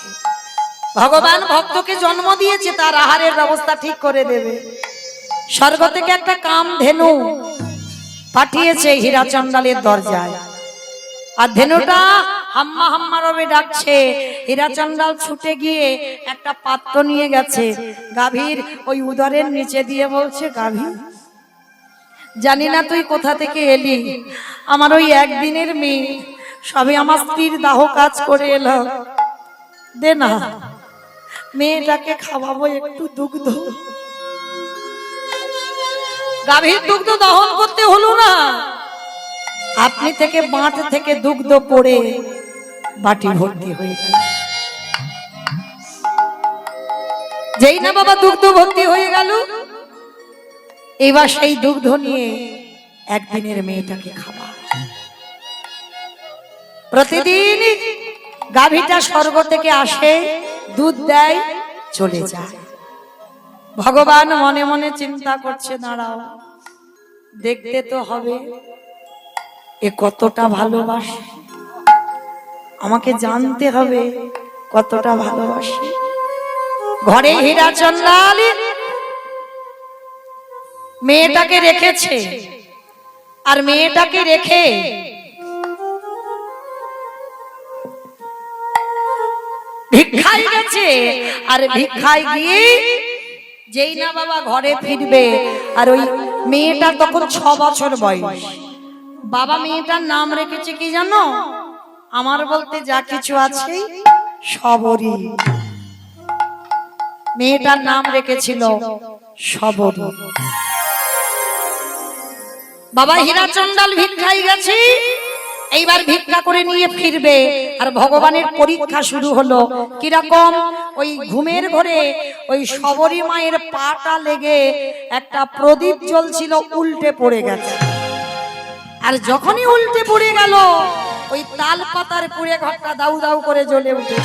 ভগবান ভক্তকে জন্ম দিয়েছে, তার আহারের ব্যবস্থা ঠিক করে দেবে। স্বর্গ থেকে একটা কামধেনু পাঠিয়েছে হীরা চন্দালের দরজায়, আর ধেনুটা হাম্মা হাম্মা রবে ডাকছে। হীরা চন্দাল ছুটে গিয়ে একটা পাত্র নিয়ে গেছে, গাভীর ওই উদরের নিচে দিয়ে বলছে, গাভী জানি না তুই কোথা থেকে এলি, আমার ওই একদিনের মেয়ে, সবে আমার স্ত্রীর দাহ কাজ করে এলো, দে না মেয়েটাকে খাওয়াবো একটু দুগ্ধ। গাভীর দুগ্ধ দহন করতে হলো না, আপনি থেকে বাঁট থেকে দুগ্ধ পড়ে বাটি ভর্তি হয়ে গেল। যেই না বাবা দুগ্ধ ভর্তি হয়ে গেল, এবার সেই দুগ্ধ নিয়ে একদিনের মেয়েটাকে খাওয়া। প্রতিদিন গাভীটা স্বর্গ থেকে আসে, দুধ দেয়, চলে যায়। ভগবান মনে মনে চিন্তা করছে, দাঁড়াও দেখতে তো হবে, এ কতটা ভালোবাসে, আমাকে জানতে হবে কতটা ভালোবাসে। ঘরে হীরা চন্দাল মেয়েটাকে রেখেছে, আর মেয়েটাকে রেখে ভিক্ষায় গেছে। আর ভিক্ষায় গিয়ে যেই না বাবা ঘরে ফিরবে, আর ওই মেয়েটা তখন 6 বছর বয়স। বাবা মেয়েটার নাম রেখেছে কি জানো? আমার বলতে যা কিছু আছে সবরী। মেয়েটার নাম রেখেছিল সবরী। বাবা হীরা চন্দাল ভিক্ষায় গেছে, এইবার ভিক্ষা করে নিয়ে ফিরবে। আর ভগবানের পরীক্ষা শুরু হলো। কিরকম? ওই ঘুমের ঘরে ওই সবরী মায়ের পাটা লেগে একটা প্রদীপ জ্বলছিল, উল্টে পড়ে গেছে। আর যখনই উল্টে পড়ে গেল, ওই তাল পাতার পুড়ে ঘরটা দাউ দাউ করে জ্বলে উঠে।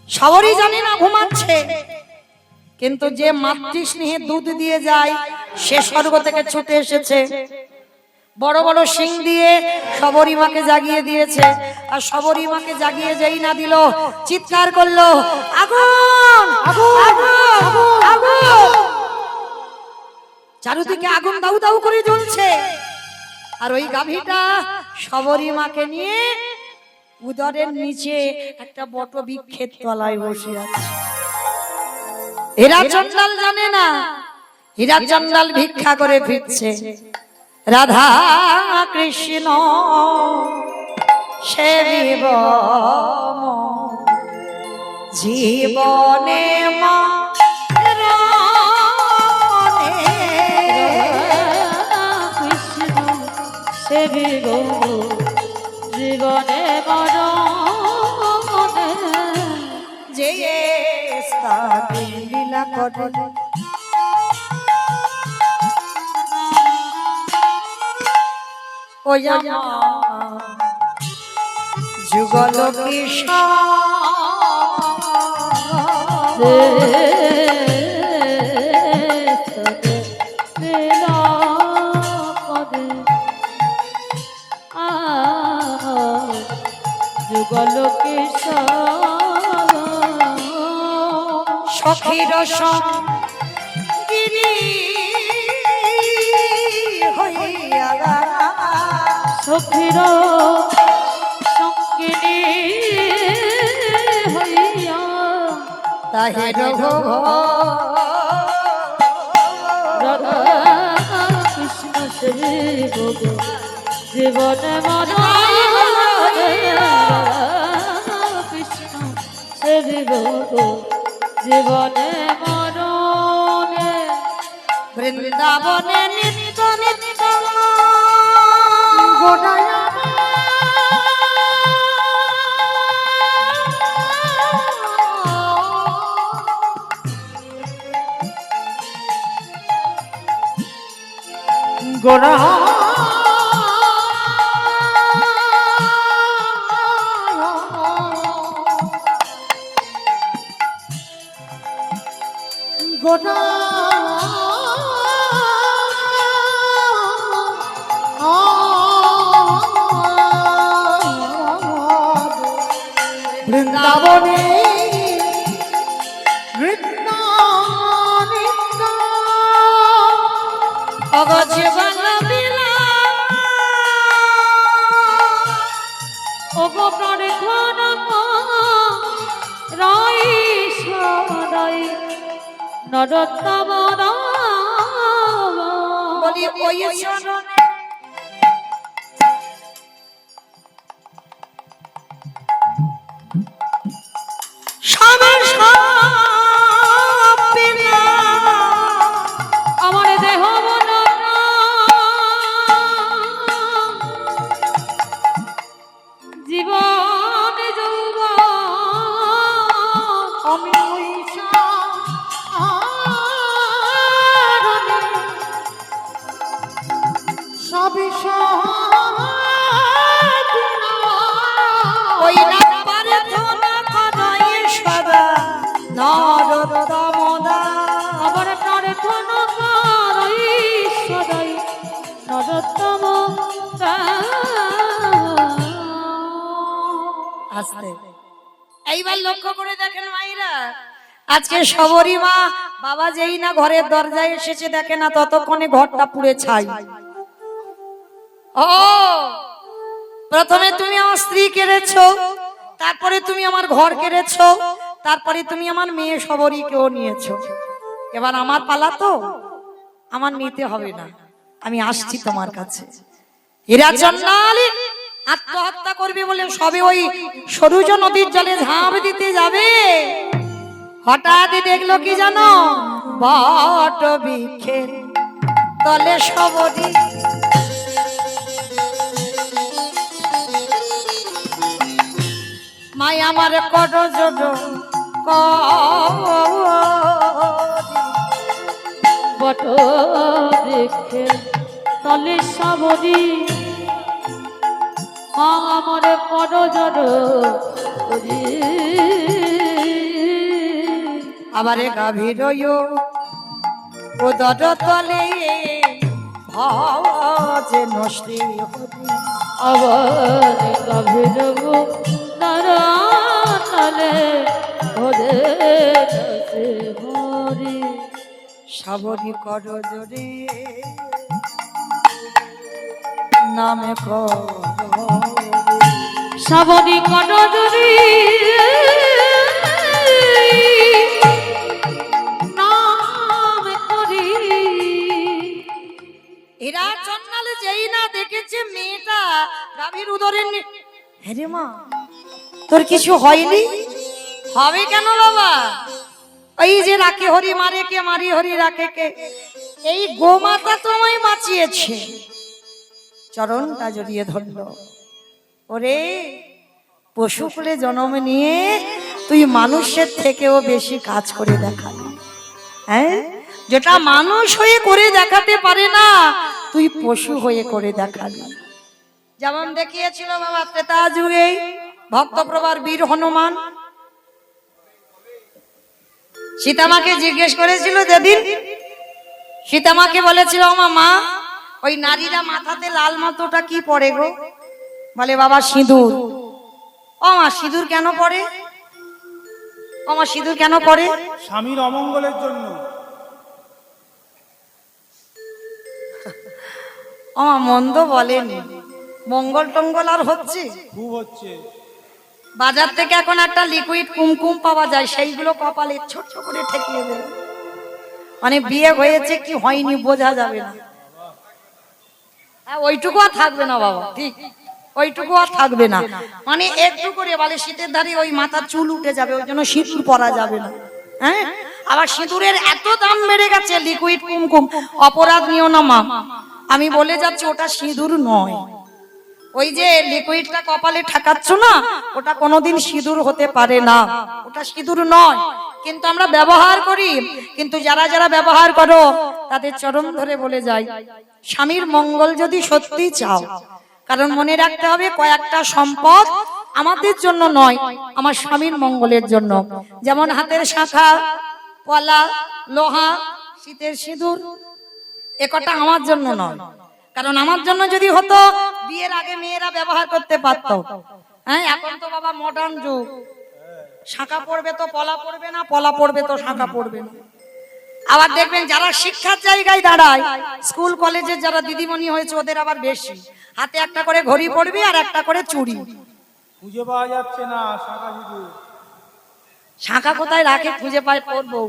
সবরী জানে না ঘুমাচ্ছে, কিন্তু যে মাতৃস্নেহে দুধ দিয়ে যায় সে স্বর্গ থেকে ছুটে এসেছে, বড় বড় শিং দিয়ে সবরী মাকে জাগিয়ে দিয়েছে। আর সবরী মাকে জাগিয়ে যেই না দিল, চিৎকার করলো, আগুন আগুন আগুন। চারদিকে আগুন দাউ দাউ করে জ্বলছে। আর ওই গাভীটা সবরী মাকে নিয়ে উদরের নিচে একটা বট বৃক্ষের তলায় বসে আছে। হীরা চন্দাল জানে না, হীরা চন্দাল ভিক্ষা করে ফিরছে। রাধা কৃষ্ণ সেবিব জীবনে মা কৃষ্ণ সেবিব জীবনে মরণে, যে স্থানে লীলা করে। ও যুগল কৃষ্ণ যুগল কৃষ্ণ সখীর সঙ্গিনী হইয়া সখীর সঙ্গিনী হইয়া তাহের রাধা কৃষ্ণ সেবিব জীবনে মরণে, কৃষ্ণ সেবিব জীবনে মরণে। বৃন্দাবনে নিত্য নিত্য গোড়া গোড়া বৃন্দাবনে নৃত্য নৃত্য অগজীবন লীলা ওগো প্রার্থনা রাই সদাই নরোত্তম বলি ওই চরণে আমার দেহ মন জীবন যৌবন আমি সবই ওই রাত পারে ধনা করাই সদা নরোত্তম আমার প্রার্থনা করি সদাই নরোত্তম নরোত্তম আস্তে এইবার লক্ষ্য করে দেখেন মাইরা, আজকে সবরই মা বাবা যেই না ঘরের দরজায় এসেছে দেখে না ততক্ষণে ঘরটা পুড়ে ছাই। ও প্রথমে তুমি আমার স্ত্রী কেড়েছো, তারপরে তুমি আমার ঘর কেড়েছো, তারপরে তুমি আমার মেয়ে সবরীকেও নিয়েছো। এবার আমার পালা তো, আমার নিতে হবে না, আমি আসছি তোমার কাছে। হীরা চন্দ্রালী আত্মহত্যা করবে বলে সবে ওই সরুজ নদীর জলে ঝাঁপ দিতে যাবে, হঠাৎ দেখলো কি জানো, বট বৃক্ষের তলে সবরী। মাই আমার কত জোড় বট বৃক্ষের তলে সবরী, মা আমার করজোড় করি। আবার গাভীর উদর তলে ভজে নষ্টি হরি। আবার গভীর নারালে ভজে হরি। সবরী কর জোরে নামে সবরী করজোড়ি নাম করি। এরা চন্নালে যেই না দেখেছে মেয়েটা গাভীর উদরে হ্যাঁ মা তোর কিছু হয়নি, হবে কেন বাবা? ওই যে রাখে হরি মারে কে, মারি হরি রাখে কে, এই গোমাতা তোমায় বাঁচিয়েছে। চরণটা জড়িয়ে ধরলো, ওরে পশু কুলে জন্ম নিয়ে তুই মানুষের থেকেও বেশি কাজ করে দেখালি। হ্যাঁ, যেটা মানুষ হয়ে করে দেখাতে পারে না তুই পশু হয়ে করে দেখালি। যেমন দেখিয়েছিল বাবা ত্রেতা যুগে ভক্তপ্রভার বীর হনুমান। সীতামাকে জিজ্ঞেস করেছিল যেদিন, সীতামাকে বলেছিল মা ওই নারীরা মাথাতে লাল মাথাটা কি পরে গো? বলে বাবা সিঁদুর। ও মা সিঁদুর কেন পরে? ও মা সিঁদুর কেন পরে? স্বামীর অমঙ্গলের জন্য। ও মা মন্দ বলেনি, মঙ্গল টঙ্গল আর হচ্ছে? খুব হচ্ছে। বাজার থেকে এখন একটা লিকুইড কুমকুম পাওয়া যায়, সেইগুলো কপালে ছোট করে ঠেকিয়ে দেবে, মানে বিয়ে হয়েছে কি হয়নি বোঝা যাবে না। ওইটুকু আর থাকবে না বাবা, ঠিক ওইটুকু আর থাকবে না, মানে একটু করে বলে শীতের ধারে ওই মাথার চুল উঠে যাবে, ওই জন্য সিঁদুর পরা যাবে না। হ্যাঁ, আবার সিঁদুরের এত দাম বেড়ে গেছে, লিকুইড কুমকুম অপরাধ নিও না মা, আমি বলে যাচ্ছি ওটা সিঁদুর নয়। ওই যে লিকুইডটা কপালে ঠেকাচ্ছ না, ওটা কোনোদিন সিঁদুর হতে পারে না, ওটা সিঁদুর নয়, কিন্তু আমরা ব্যবহার করি। কিন্তু যারা যারা ব্যবহার করো তাদের চরণ ধরে বলে যাই, স্বামীর মঙ্গল যদি সত্যি চাও, কারণ মনে রাখতে হবে কয়েকটা সম্পদ আমাদের জন্য নয়, আমার স্বামীর মঙ্গলের জন্য। যেমন হাতের শাখা, পলা, লোহা, শীতের সিঁদুর, এ কটা আমার জন্য নয়, কারণ আমার জন্য যদি হতো বিয়ের আগে মেয়েরা ব্যবহার করতে পারতো। হ্যাঁ, এখন তো বাবা মডার্ন যুগ, শাঁখা পড়বে তো পলা পড়বে না, পলা পড়বে তো শাঁখা পড়বে না। আবার দেখবেন যারা শিক্ষার জায়গায় দাঁড়ায়, স্কুল কলেজের যারা দিদিমণি হয়েছে ওদের আবার বেশি, হাতে একটা করে ঘড়ি পড়বে আর একটা করে চুড়ি। খুঁজে পাওয়া যাচ্ছে না শাঁখা সিঁদুর। শাঁখা কোথায় রাখে খুঁজে পায় পড়বো,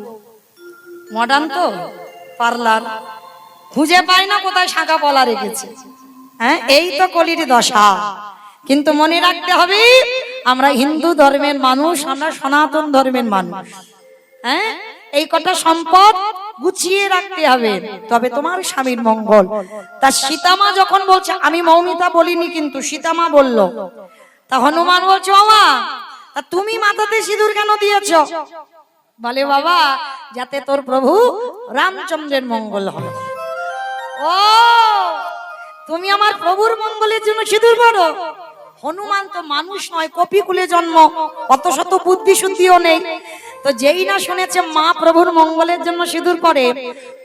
মডার্ন তো পার্লার, খুঁজে পায় না কোথায় শাঁখা পলা রেখেছে। হ্যাঁ, এই তো কলির দশা। কিন্তু মনে রাখতে হবে আমরা হিন্দু ধর্মের মানুষ, আমরা সনাতন ধর্মের মানুষ। হ্যাঁ, এই কটা সম্পদ গুছিয়ে রাখতে হবে, তবে তোমার স্বামীর মঙ্গল। তা সীতামা যখন বলছে, আমি মৌমিতা বলিনি কিন্তু সীতামা বলল, তা হনুমান বলছে ওমা তা তুমি মাথাতে সিঁদুর কেন দিয়েছ? বলে বাবা যাতে তোর প্রভু রামচন্দ্রের মঙ্গল হয়। ও তুমি আমার প্রভুর মঙ্গলের জন্য সিঁদুর পরো? হনুমান তো মানুষ নয়, কপিকুলে জন্ম, অত শত বুদ্ধি শুদ্ধিও নেই, তো যেই না শুনেছে মা প্রভুর মঙ্গলের জন্য সিঁদুর পরে,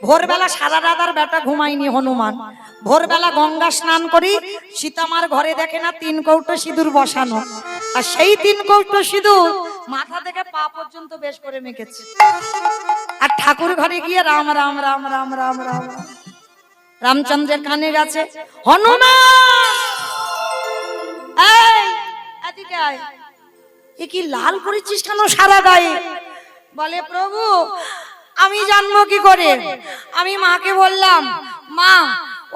ভোরবেলা সারা রাত আর বেটা ঘুমায়নি হনুমান। ভোরবেলা গঙ্গা স্নান করি, সীতামার ঘরে দেখে না 3 কৌটো সিঁদুর বসানো, আর সেই 3 কৌটো সিঁদুর মাথা থেকে পা পর্যন্ত বেশ করে মেখেছে। আর ঠাকুর ঘরে গিয়ে রাম রাম রাম রাম রাম রাম রামচন্দ্রের কানে গেছে, হনুমান এই এদিকে আয়। এ কি লাল করেছিস কেন সারা গায়ে? বলে প্রভু আমি জানবো কি করে? আমি মাকে বললাম, মা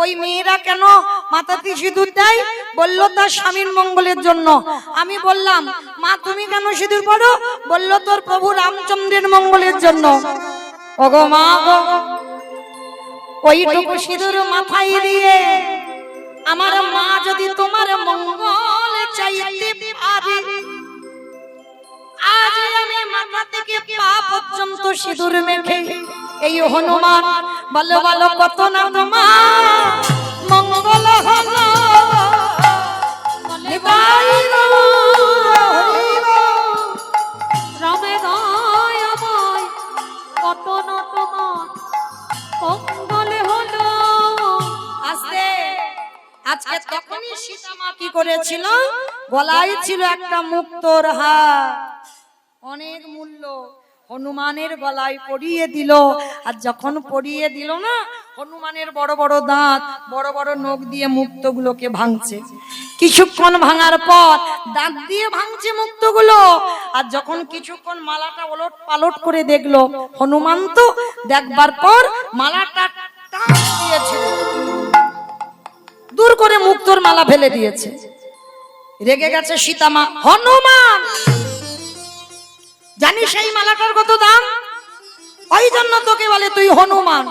ওই মেয়েরা কেন মাথাতে সিঁদুর দেয়? বললো তার স্বামীর মঙ্গলের জন্য। আমি বললাম, মা তুমি কেন সিঁদুর পড়ো? বললো তোর প্রভু রামচন্দ্রের মঙ্গলের জন্য। ওগো মা গো, ওইটুকু সিঁদুর মাথায় দিয়ে আমার মা যদি তোমার মঙ্গল চাইতে পারে, আজ আমি মাথা থেকে পা পর্যন্ত সিঁদুর মেখে এই হনুমান বলো বলো কত না তোমার মঙ্গল হলো। রামে দয়াময় কত না তোমার মঙ্গলে হলো। আজকে তখনই সীতামা কি করেছিল? গলায় ছিল একটা মুক্তোর হার, অনেক মূল্য, হনুমানের গলায় পরিয়ে দিল। আর যখন পরিয়ে দিল না, হনুমানের বড় বড় দাঁত, বড় বড় নখ দিয়ে মুক্তগুলোকে ভাঙছে। কিছুক্ষণ ভাঙার পর দাঁত দিয়ে ভাঙছে মুক্তগুলো। আর যখন কিছুক্ষণ মালাটা ওলট পালট করে দেখলো হনুমান, তো দেখবার পর মালাটা টান দিয়েছিল, দূর করে মুক্তোর মালা ফেলে দিয়েছে। রেগে গেছে সীতামা, হনুমান জানিস সেই মালাটার কত দাম? ওই জন্য তোকে বলে তুই হনুমান।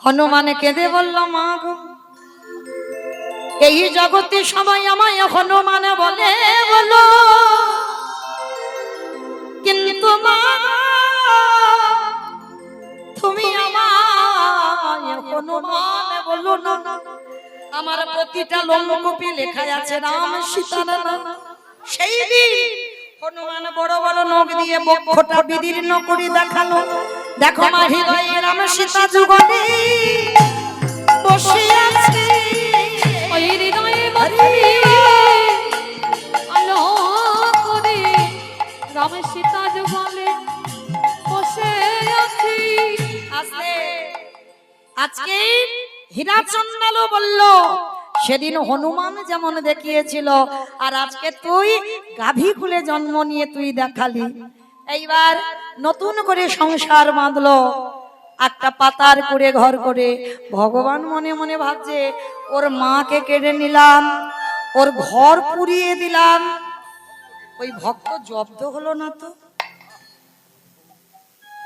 হনুমানে কেঁদে বলল, মা গো এই জগতে সবাই আমায় হনুমান বলে বলো, কিন্তু মা তুমি আমায় হনুমান বলো না। আমার প্রতিটা লোমকূপে লেখা আছে রাম সীতা নাম। সেই দিন হনুমান বড় বড় নখ দিয়ে বক্ষটা বিদীর্ণ করে দেখালো, দেখো মা হৃদয়ে রাম সীতা যুগলে বসে আছে। ওই হৃদয়ে বসে আলো করে রাম সীতা যুগলে বসে আছি। আজকে হীরাচন্দালও বলল সেদিন হনুমান যেমন দেখিয়েছিল, আর আজকে তুই গাভী খুলে জন্ম নিয়ে তুই দেখালি। এইবার নতুন করে সংসার বাঁধলো, একটা পাতার করে ঘর করে। ভগবান মনে মনে ভাবছে, ওর মাকে কেড়ে নিলাম, ওর ঘর পুড়িয়ে দিলাম, ওই ভক্ত জব্দ হলো না তো?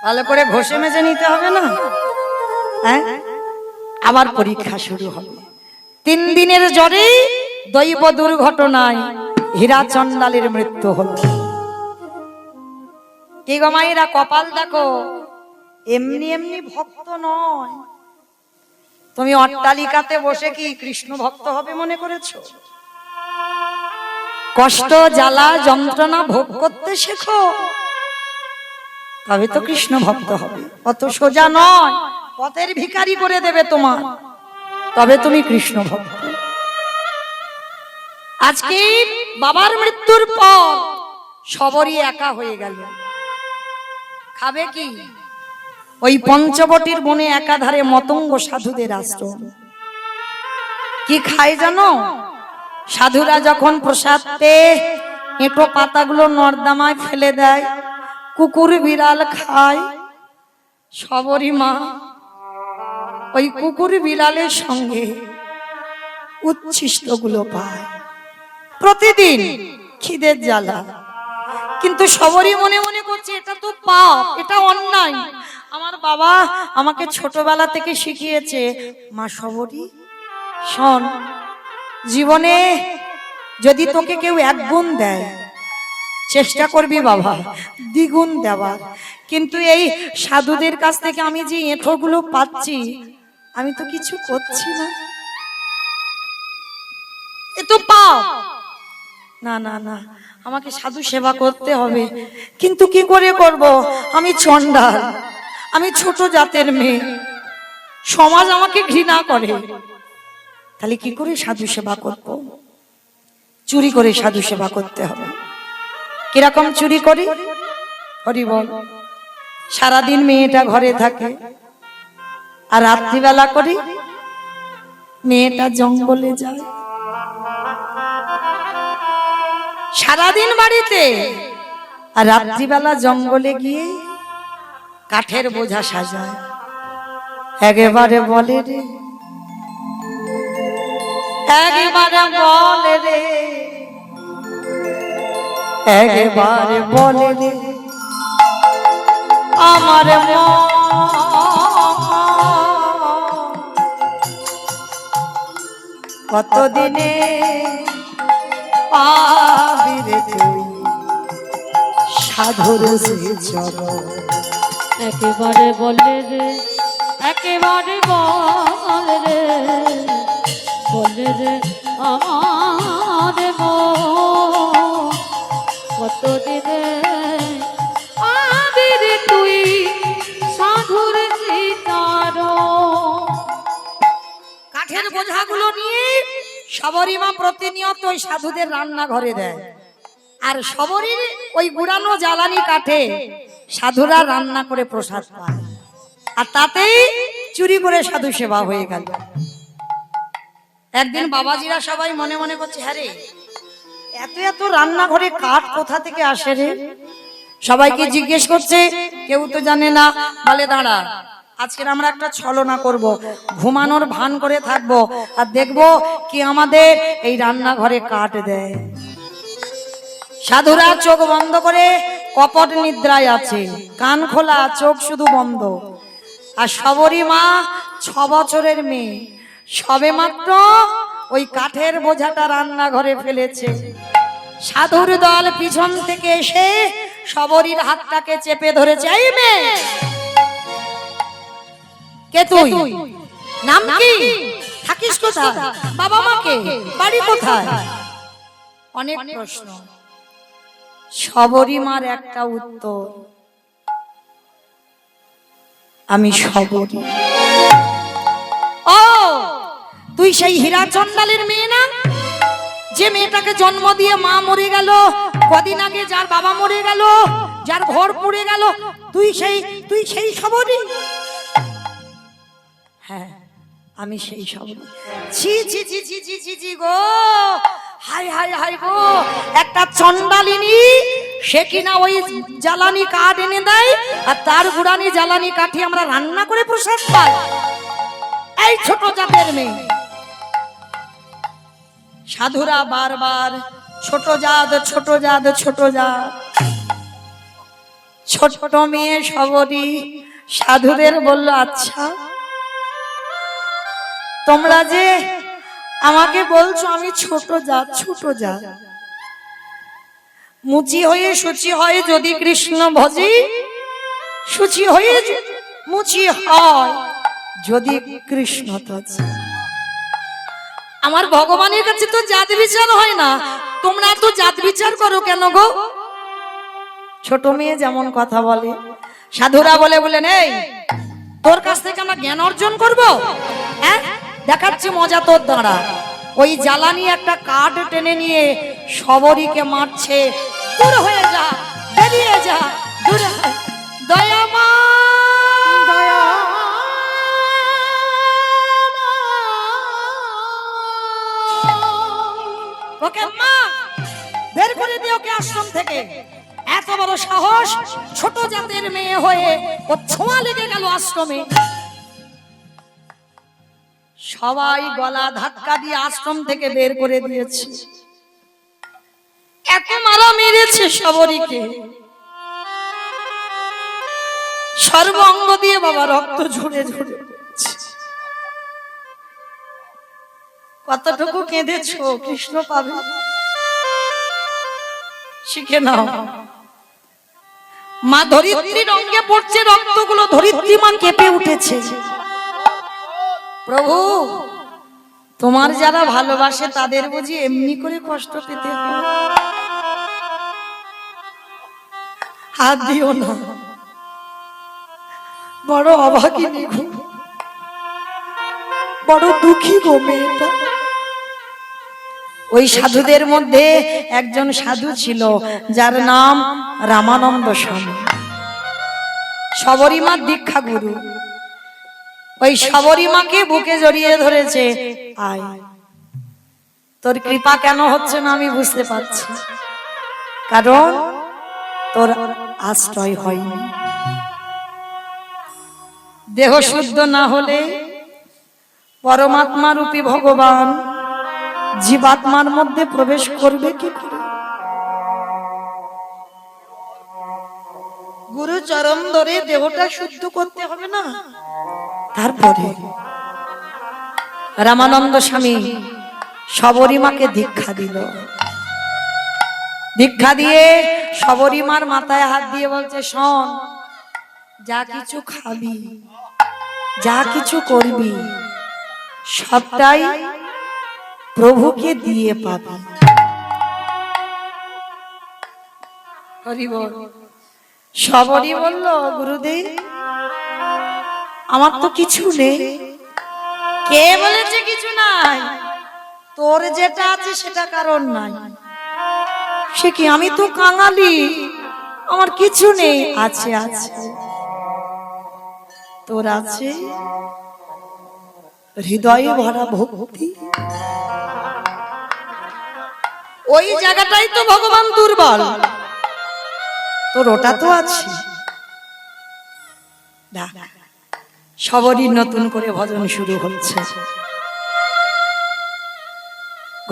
ভালো করে ঘষে মেজে নিতে হবে না? হ্যাঁ, আবার পরীক্ষা শুরু হবে। 3 দিনের জ্বরে দৈব দুর্ঘটনায় হীরাচন্দালের মৃত্যু হল। কি গো মায়েরা, কপাল দেখো, এমনি এমনি ভক্ত নয়। তুমি অট্টালিকাতে বসে কি কৃষ্ণ ভক্ত হবে মনে করেছো? কষ্ট জ্বালা যন্ত্রণা ভোগ করতে শেখো, তবে তো কৃষ্ণ ভক্ত হবে। অত সোজা নয়, পথের ভিখারি করে দেবে তোমার, তবে তুমি কৃষ্ণ ভক্ত। আজকে বাবার মৃত্যুর পর সবরই একা হয়ে গেল, খাবে কি? ওই পঞ্চবটির বনে একাধারে মতঙ্গ সাধুদের আশ্রম। কি খায় জানো? সাধুরা যখন প্রসাদ পেয়ে এঁটো পাতাগুলো নর্দমায় ফেলে দেয়, কুকুর বিড়াল খায়। সবরই মা ওই কুকুর বিড়ালের সঙ্গে উচ্ছিষ্ট গুলো পায় প্রতিদিন খিদের জ্বালা। কিন্তু সবরই মনে মনে করছে এটা তো পাপ, এটা অন্যায়। আমার বাবা আমাকে ছোটবেলা থেকে শিখিয়েছে, মা সবরই শোন, জীবনে যদি তোকে কেউ 1 গুণ দেয়, চেষ্টা করবি বাবা 2 গুণ দেওয়ার। কিন্তু এই সাধুদের কাছ থেকে আমি যে এঁঠোগুলো পাচ্ছি, আমি তো কিছু করছি না, এ তো পাপ। না না না, আমাকে সাধু সেবা করতে হবে, কিন্তু কি করে করব? আমি চণ্ডাল, আমি ছোট জাতের মেয়ে, সমাজ আমাকে ঘৃণা করে। তাহলে কি করে সাধু সেবা করব? চুরি করে সাধু সেবা করতে হবে। কিরকম চুরি করি? হরি বল। সারাদিন মেয়েটা ঘরে থাকে, আর রাত্রিবেলা করি মেয়েটা জঙ্গলে যায়। সারাদিন বাড়িতে, আর রাত্রিবেলা জঙ্গলে গিয়ে কাঠের বোঝা সাজায়। একেবারে বলে রে, একেবারে বলে রে, একেবারে বলে রে আমার মন, কতদিনে পাবি রে তুই সাধুর সে চরণ। একেবারে বলে রে, একেবারে বলে রে, বলে রে আমার মন, কতদিনে পাবি রে তুই সাধুর চিতার। কাঠের বোঝাগুলো নিয়ে সবরী মা প্রতিনিয়ত ওই সাধুদের রান্নাঘরে দেয়, আর সবরীর ওই গুড়ানো জ্বালানি কাঠে সাধুরা রান্না করে প্রসাদ পায়, আর তাতেই চুরি করে সাধু সেবা হয়ে গেল। একদিন বাবাজিরা সবাই মনে মনে করছে, হ্যাঁ রে, এত এত রান্নাঘরে কাঠ কোথা থেকে আসে রে? সবাইকে জিজ্ঞেস করছে, কেউ তো জানে না। বলে দাঁড়া, আজকের আমরা একটা ছলনা করব, ঘুমানোর ভান করে থাকবো, আর দেখবো কি আমাদের এই রান্নাঘরে কাঠ দেয়। সাধুরা চোখ বন্ধ করে কপট নিদ্রায় আছে, কান খোলা, চোখ শুধু বন্ধ। আর সবরী মা 6 বছরের মেয়ে, সবে মাত্র ওই কাঠের বোঝাটা রান্নাঘরে ফেলেছে। সাধুর দল পিছন থেকে এসে সবরীর হাতটাকে চেপে ধরেছে। এই মেয়ে, কে তুই? নাম কি? থাকিস কোথায়? বাবা মাকে? বাড়ি কোথায়? অনেক প্রশ্ন। সবরী মার একটা উত্তর, আমি সবরী। ও, তুই সেই হীরা চন্ডালের মেয়ে না, যে মেয়েটাকে জন্ম দিয়ে মা মরে গেল, কদিন আগে যার বাবা মরে গেল, যার ঘর পুড়ে গেল, তুই সেই সবরী? হ্যাঁ, আমি সেই সবরী। ছি ছি ছি ছি ছি ছি ছি গো, হাই হাই হাই গো, একটা চন্ডালিনী, সে কিনা ওই জ্বালানি কাঠ এনে দেয়, আর তার গুড়ানি জ্বালানি কাঠি আমরা রান্না করে প্রসাদ পাই। এই ছোট জাতের মেয়ে। সাধুরা বারবার ছোট জাত, ছোট জাত, ছোট জাত। ছোট মেয়ে সবরী সাধুদের বলল, আচ্ছা তোমরা যে আমাকে বলছো আমি ছোট জাত, ছোট জাত, মুচি হয়ে শুচি হয় যদি কৃষ্ণ ভজি, শুচি হয়ে মুচি হয় যদি কৃষ্ণ তজি। আমার ভগবানের কাছে তো জাত বিচার হয় না, তোমরা তো জাত বিচার করো কেন গো? ছোট মেয়ে যেমন কথা বলে, সাধুরা বলে নেই, তোর কাছ থেকে আমরা জ্ঞান অর্জন করব? হ্যাঁ, দেখাচ্ছি মজা তোর দ্বারা। ওই জ্বালানি একটা কাঠ টেনে নিয়ে সবরীকে মারছে। দূর হয়ে যা, বেরিয়ে যা, দূরে দয়া মা, দয়া ওকে মা, বের করে দিও ওকে আশ্রম থেকে। এত বড় সাহস, ছোট জাতের মেয়ে হয়ে ও ছোঁয়া লেগে গেল আশ্রমে। সবাই গলা ধাক্কা দিয়ে আশ্রম থেকে বের করে দিয়েছে। এত মারা মেরেছে সবরীকে, সর্বাঙ্গ দিয়ে বাবা রক্ত ঝরে ঝরে। কতটুকু কেঁদেছো কৃষ্ণ পাবে, শিখে নাও। মা ধরিত্রীর অঙ্গে পড়ছে রক্তগুলো, ধরিত্রী মা কেঁপে উঠেছে। প্রভু তোমার যারা ভালোবাসে তাদের বুঝি এমনি করে কষ্ট পেতে হয়? হাত দিও না, বড় অভাগিনী গো, বড় দুঃখী গো মেয়েটা। ওই সাধুদের মধ্যে একজন সাধু ছিল যার নাম রামানন্দ স্বামী, শবরীমার দীক্ষা গুরু। ওই শবরীমাকে বুকে জড়িয়ে ধরেছে, আয়, তোর কৃপা কেন হচ্ছে না আমি বুঝতে পারছি, কারণ তোর আশ্রয় হয়নি। দেহ শুদ্ধ না হলে পরমাত্মা রূপী ভগবান জীবাত্মার মধ্যে প্রবেশ করবে কি করে? গুরু চরণ ধরে দেহটা শুদ্ধ করতে হবে না? তারপরে রামানন্দ স্বামী শবরীমাকে দীক্ষা দিল। দীক্ষা দিয়ে শবরীমার মাথায় হাত দিয়ে বলছে, শোন, যা কিছু খাবি, যা কিছু করবি, সবটাই প্রভুকে দিয়ে পাবি। হরি বল। শবরী বলল, গুরুদেব, আমার তো কিছু নেই। কে বলেছে কিছু নাই? তোর যেটা আছে সেটা কারণ নাই। সে কি, আমি তো কাঙালি, আমার কিছু নেই। আছে, আছে, তোর আছে হৃদয়ে ভরা ভক্তি। ওই জায়গাটাই তো ভগবান দুর্বল, তোর ওটা তো আছে। সবরই নতুন করে ভজন শুরু হচ্ছে।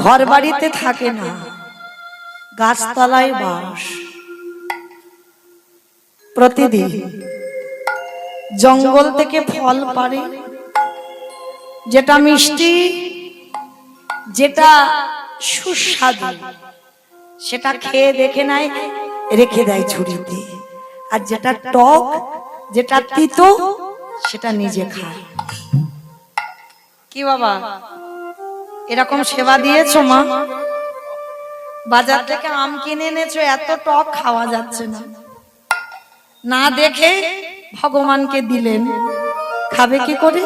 ঘর বাড়িতে থাকে না, গাছতলায় বাস। প্রতিদিন জঙ্গল থেকে ফল পাড়ে, যেটা মিষ্টি, যেটা সুস্বাদু, সেটা খেয়ে দেখে নাই, রেখে দেয় ঝুড়িতে। আর যেটা টক, যেটা তিতো, সেটা নিজে খায়। কি বাবা, এরকম সেবা দিয়েছো মা? বাজার থেকে আম কিনে এনেছো, এত টক খাওয়া যাচ্ছে না, না দেখে ভগবানকে দিলেন, খাবে কি করে?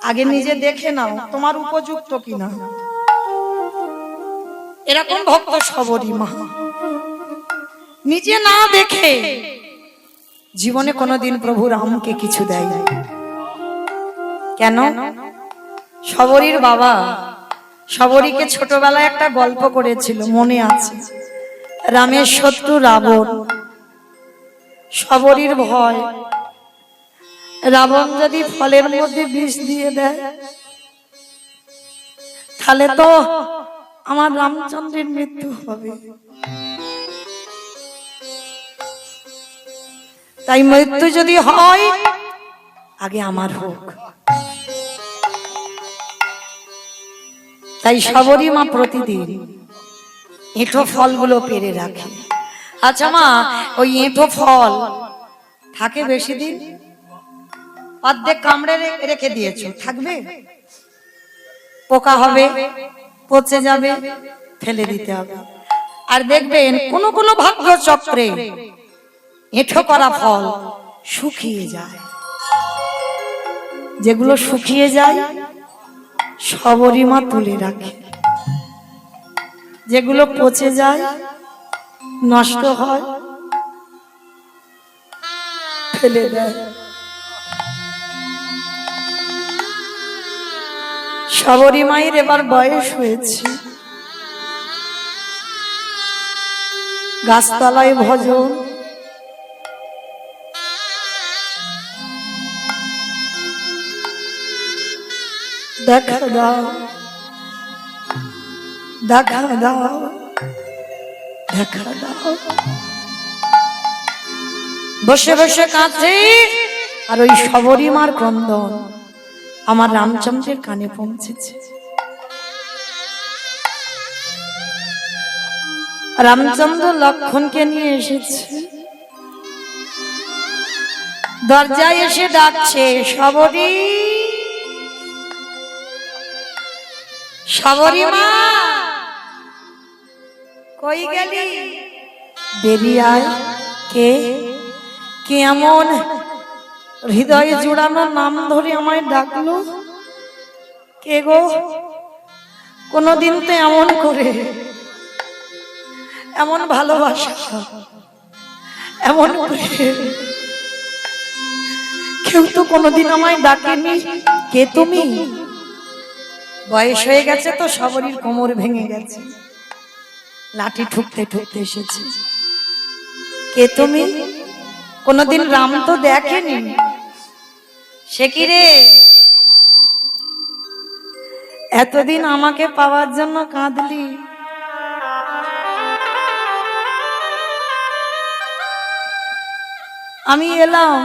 আগে নিজে দেখে নাও তোমার উপযুক্ত কিনা। এরকম ভক্ত শবরী মা নিজে না দেখে জীবনে কোনোদিন প্রভু রামকে কিছু দেয়। কেন? শবরীর বাবা শবরীকে ছোটবেলায় একটা গল্প করেছিল, মনে আছে? রামের শত্রু রাবণ, শবরীর ভয়, রাবণ যদি ফলের মধ্যে বিষ দিয়ে দেয় তাহলে তো আমার রামচন্দ্রের মৃত্যু হবে। তাই মৃত্যু যদি হয় আগে আমার হোক। তাই শবরী মা প্রতিদিন এঁঠো ফলগুলো পেরে রাখে। আচ্ছা মা, ওই এঁঠো ফল থাকে বেশি দিন? অর্ধেক কামড়ে রেখে দিয়েছো, থাকবে? পোকা হবে, পচে যাবে, ফেলে দিতে হবে। আর দেখবেন কোন কোন ভাগ্য চক্রে এঁঠো করা ফল শুকিয়ে যায়। যেগুলো শুকিয়ে যায় শবরী মা তুলে রাখে, যেগুলো পচে যায়, নষ্ট হয়, ফেলে দেয়। শবরী মায়ের এবার বয়স হয়েছে, গাছতলায় ভজন, দেখা দাও, দেখা দাও, দেখা দাও। বসে বসে কাঁদছে, আর ওই শবরী মার ক্রন্দন আমার রামচন্দ্রের কানে পৌঁছেছে। রামচন্দ্র লক্ষণকে নিয়ে এসেছে, দরজায় এসে ডাকছে, শবরী সাবরী মা কই গেলি? বেরিয়ে আয়। কে কে এমন হৃদয়ে জুড়ানো নাম ধরে আমায় ডাকলো? কে গো? কোনদিন তো এমন করে, এমন ভালোবাসা, এমন করে কেউ তো কোনদিন আমায় ডাকেনি। কে তুমি? বয়স হয়ে গেছে তো, সাবরীর কোমর ভেঙে গেছে, লাঠি ঠুকতে ঠুকতে এসেছে। কে তুমি? কোনদিন রাম তো দেখেনি। সে কি রে, এতদিন আমাকে পাওয়ার জন্য কাঁদলি, আমি এলাম,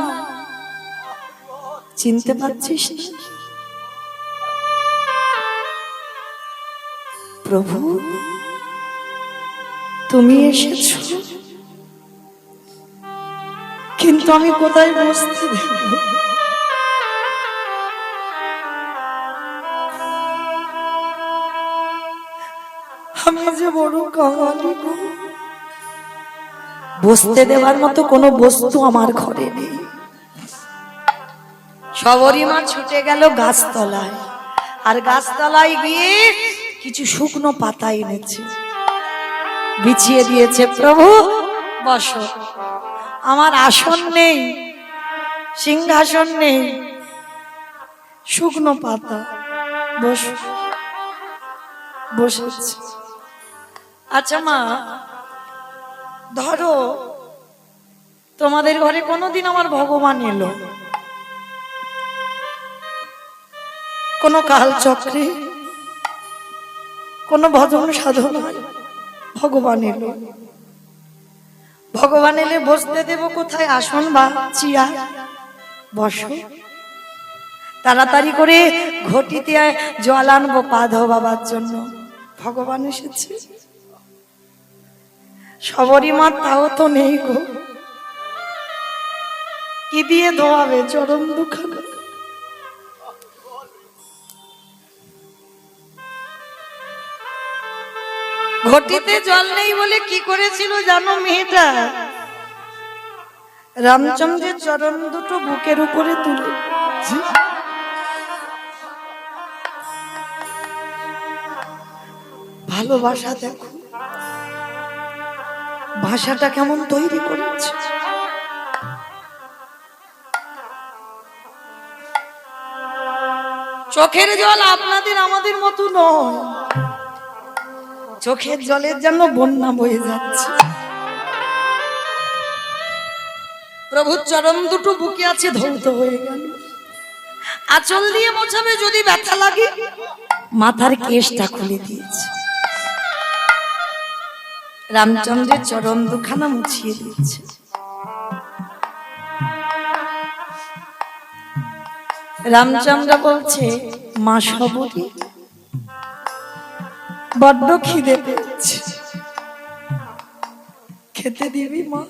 চিনতে পারছিস না? প্রভু তুমি এসেছো, কিন্তু আমি কোথায় বসতে দেব? আমি যে বড় কাঙালি গো, বসতে দেওয়ার মতো কোনো বস্তু আমার ঘরে নেই। সাবরী মা ছুটে গেল গাছতলায়, আর গাছতলায় গিয়ে কিছু শুকনো পাতা এনেছে, বিছিয়ে দিয়েছে। প্রভু বসো, আমার আসন নেই, সিংহাসন নেই, শুকনো পাতা, বসো। বসেছে। আচ্ছা মা, ধরো তোমাদের ঘরে কোনোদিন আমার ভগবান এলো, কোন কাল চক্রে, কোন ভজন সাধনায় ভগবান এলো। ভগবান এলে বসতে দেব কোথায়? আসন বা চেয়ার? বসো। তাড়াতাড়ি করে ঘটিতে জল আনবো পা ধোয়াবার জন্য। ভগবান এসেছে। সাবরী মা তাও তো নেই গো, কি দিয়ে ধোয়াবে চরণ দুখানা? ঘটিতে জল নেই বলে কি করেছিল জানো মেয়েটা? রামচন্দ্রের চরণ দুটো বুকের উপরে তুলে, ভালোবাসা দেখো, ভাষাটা কেমন তৈরি করেছে। চোখের জল আপনাদের আমাদের মতো নয়, চোখের জলের জন্য বন্যা বয়ে যাচ্ছে। প্রভুর চরণ দুটো বুকে আছে, ধৌত হয়ে গেল। আঁচল দিয়ে মোছাবে যদি ব্যথা লাগে, মাথার কেশটা খুলে দিয়েছে। রামচন্দ্রের চরণ দুখানা মুছিয়ে দিয়েছে। রামচন্দ্র বলছে, মা সাবরী, বড্ড খিদে পেয়েছে, খেতে দিবি মা?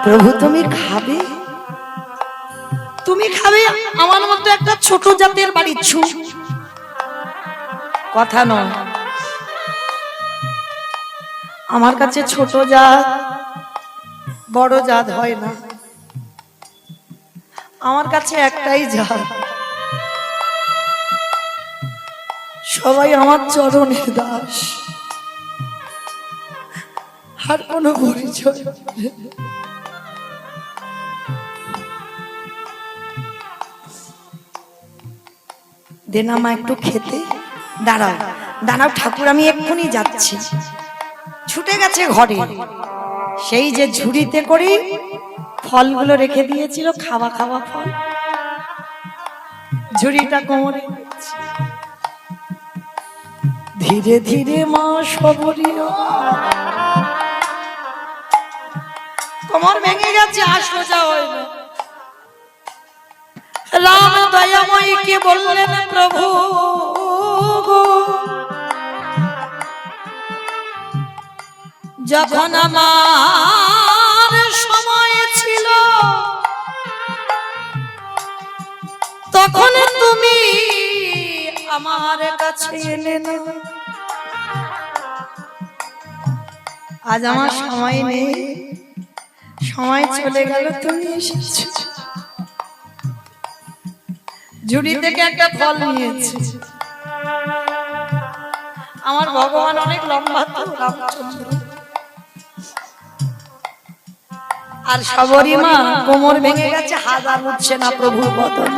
প্রভু তুমি খাবে? তুমি খাবে? আমার মতো একটা ছোট জাতের বাড়ির ছু কথা নয়। আমার কাছে ছোট জাত বড় জাত হয় না, আমার কাছে একটাই জাত, সবাই আমার চরণের দাস, আর কোনো পরিচয়। দেন আমা একটু খেতে। দাঁড়াও দাঁড়াও ঠাকুর, আমি এক্ষুনি যাচ্ছি। ছুটে গেছে ঘরে, সেই যে ঝুড়িতে করে ফলগুলো রেখে দিয়েছিল, খাওয়া খাওয়া ফল, ঝুড়িটা কোমরে। ধীরে ধীরে মা সাবরী কোমর ভেঙে গেছে, আর সোজা হইল। রাম দয়াময়ীকে বললেন, প্রভু যখন আমার সময় ছিল তখন তুমি আমার কাছে এলে না। আজ আমার সময় নেই, সময় চলে গেল, তুমি এসেছো। ঝুড়ি থেকে একটা ফল নিয়েছি। আমার ভগবান অনেক লম্বা তো, রামচন্দ্র। আর সবরী মা কোমর ভেঙে গেছে, হাজার উঠছে না প্রভুর বদন।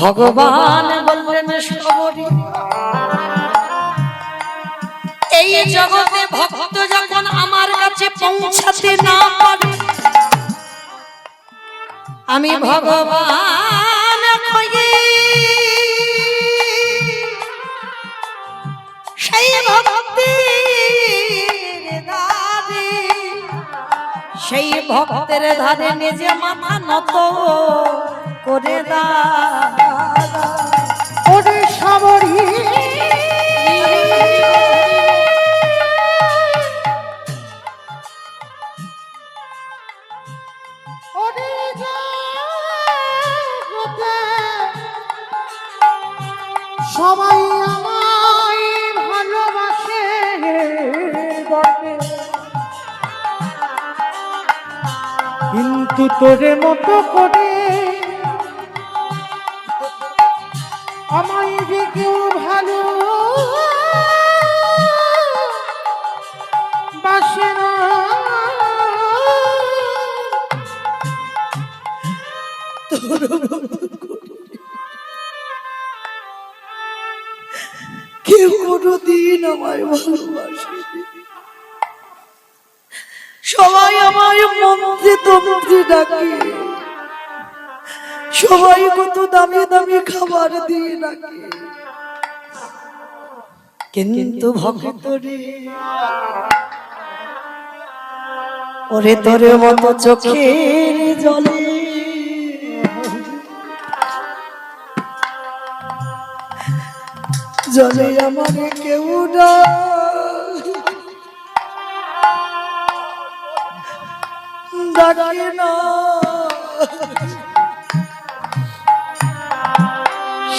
ভগবান বললেন সবরী, এই জগতে ভক্ত যখন আমার কাছে পৌঁছাতে না পারে, আমি ভগবান হয়ে সেই ভক্তির ধারে, সেই ভক্তের ধারে নিজে মাথা নত করে দাঁড়া। ওরে সবরী ওরে জগতে সবাই আমায় ভালোবাসে বটে, কিন্তু তোরে মতো করে আমায় যে কেউ ভালো বাসে না। কেউ কোনোদিন আমায় ভালোবাসে, সবাই আমায় মন্ত্রে তন্ত্রে ডাকে, সবাই কত দামি দামি খাবার দিয়ে ডাকে, কিন্তু ভক্তরে ওরে তোরে মতো চোখের জলে জলে আমাকে কেউ ডাকে না।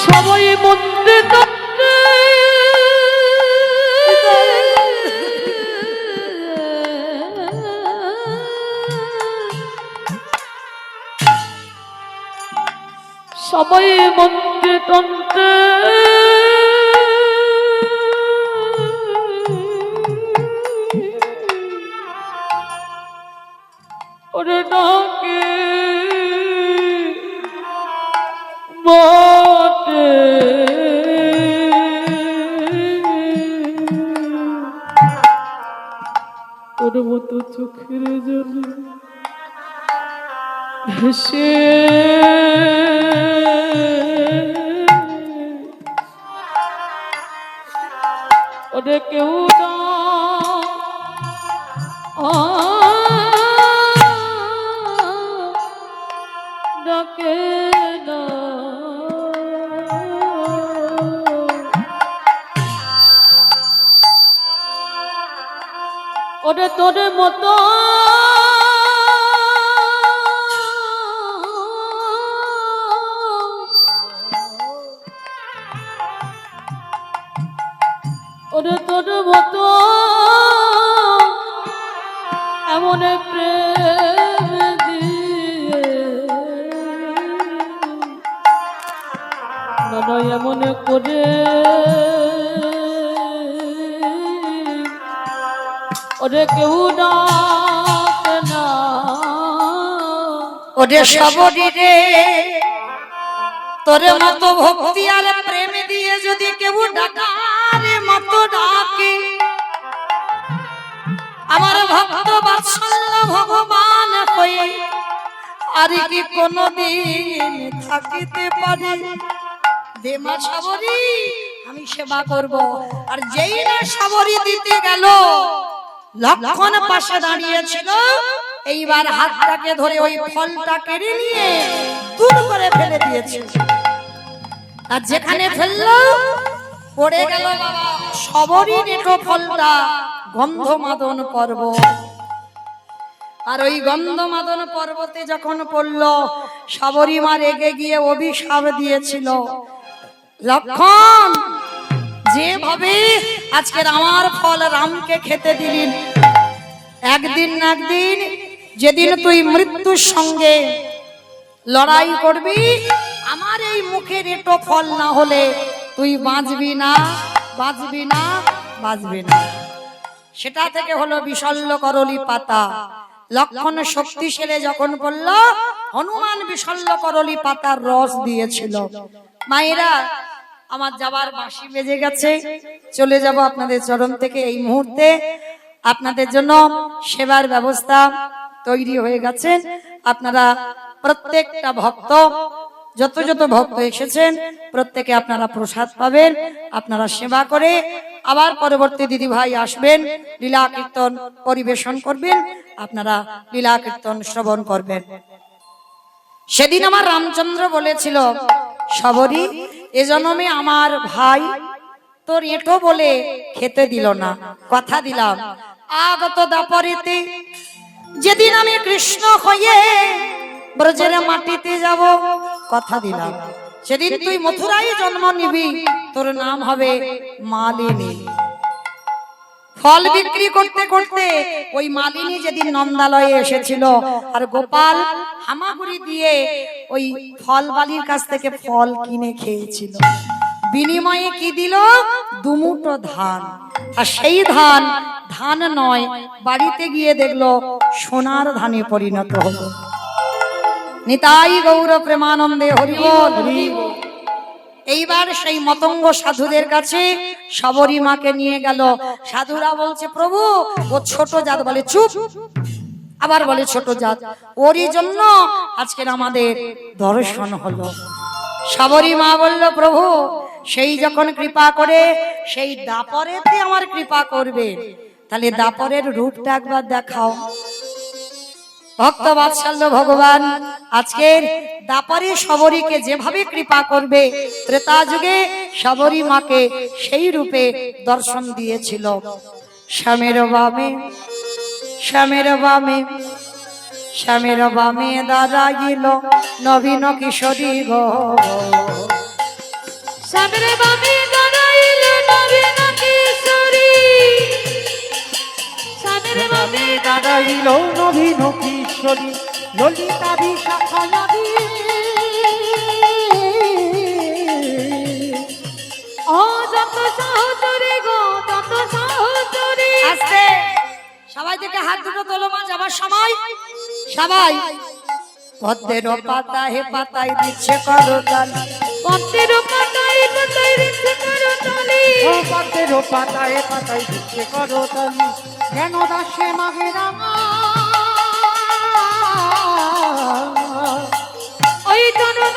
সবাই মন্দিরে তন্ত্রে সবাই মন্দিরে তন্ত্রে ওরে ডাকে বটে, ওর মতো চোখের জলে ভেসে ওরে কেউ ডাকে না। ওরে তোর মতো ওরে তোর মতো এমন প্রেম দিয়ে না এমন করে ওরে কেউ ডাকে না। ওরে সবরী রে, তোরে মতো ভক্তি আর প্রেম দিয়ে যদি কেউ ডাকারে মতো ডাকে, আমার ভক্ত বাৎসল্য ভগবান হয়ে আর কি কোনদিন থাকিতে পারে? দেমা সবরী, আমি সেবা করব। আর যেই না সবরী দিতে গেল, লক্ষণ পাশে দাঁড়িয়েছিল, এইবার হাতটাকে ধরে ওই ফলটা কেড়ে নিয়ে দূর করে ফেলে দিয়েছে। আর যেখানে ফেললো পড়ে গেল বাবা সবরী নেটো ফলটা গন্ধমাদন পর্বত। আর ওই গন্ধমাদন পর্বতে যখন পড়ল, সবরী মা রেগে গিয়ে অভিশাপ দিয়েছিল, লক্ষণ যেভাবে আজকের আমার ফল রামকে খেতে দিলেন, একদিন না একদিন যেদিন তুই মৃত্যুর সঙ্গে লড়াই করবি, আমার এই মুখের এটো ফল না হলে তুই বাঁচবি না, বাঁচবি না, বাঁচবি না। সেটা থেকে হলো বিশল্য করলি পাতা। লক্ষণ শক্তিশালী যখন বলল, হনুমান বিশল্য করলি পাতার রস দিয়েছিল। মায়েরা, আমার যাবার বাঁশি বেজে গেছে, চলে যাব আপনাদের চরণ থেকে। এই মুহূর্তে আপনাদের জন্য সেবার ব্যবস্থা তৈরি হয়ে গেছে। আপনারা প্রত্যেকটা ভক্ত, যত যত ভক্ত এসেছেন, প্রত্যেকে আপনারা প্রসাদ পাবেন। আপনারা সেবা করে আবার পরবর্তী দিদি ভাই আসবেন, লীলা কীর্তন পরিবেশন করবেন, আপনারা লীলা কীর্তন শ্রবণ করবেন। সেদিন আমার রামচন্দ্র বলেছিল, শবরী, এ জন্মে আমার ভাই তোর এটো বলে খেতে দিল না, কথা দিলাম আগত দাপরেতে যেদিন আমি কৃষ্ণ হয়ে ব্রজের মাটিতে যাব, কথা দিলাম সেদিন তুই মথুরায় জন্ম নিবি, তোর নাম হবে মালিনী। ফল বিক্রি করতে করতে ওই মালিনী যেদিন নন্দালয়ে এসেছিল, আর গোপাল হামাগুড়ি দিয়ে ওই ফল বালির কাছ থেকে ফল কিনে খেয়েছিল। বিনিময়ে কি দিল? দুমুঠো ধান। আর সেই ধান ধান নয়, বাড়িতে গিয়ে দেখলো সোনার ধানে পরিণত হলো। নিতাই গৌর প্রেমানন্দে হরি বল। এইবার সেই মতঙ্গ সাধুদের কাছে শবরী মাকে নিয়ে গেল। সাধুরা বলছে, প্রভু ও ছোট জাত। বলে চুপ। আবার বলে ছোট জাত, ওরই জন্য আজকের আমাদের দর্শন হলো। শবরী মা বলল, প্রভু সেই যখন কৃপা করে সেই দাপরেতে আমার কৃপা করবে, তাহলে দাপরের রূপটা একবার দেখাও। ভক্ত বাৎসল্য ভগবান আজকের দাপরে শবরীকে যেভাবে কৃপা করবে, ত্রেতা যুগে শবরী মাকে সেই রূপে দর্শন দিয়েছিল। শ্যামের বামে, শ্যামের বামে, শ্যামের বামে দাঁড়াইল নবীন কিশোরী গো। শ্যামের বামে দাঁড়াইল নবীন কিশোরী, শ্যামের বামে দাঁড়াইল নবীন কিশোরী, ললিতা বিশাখা নদী। ও যত সহচরী গো, যত সহচরী। আস্তে সবাই থেকে হাত দুটো তোলো মা, যাবার সময় সবাই। পদ্মের পাতা হে পাতায় দিচ্ছে করতালি, পদ্মের পাতায় পাতায় দিচ্ছে করতালি, ও পদ্মের পাতায় পাতায় দিচ্ছে করতালি। কেন দাসে মাঘে রামা, ওই তরুণ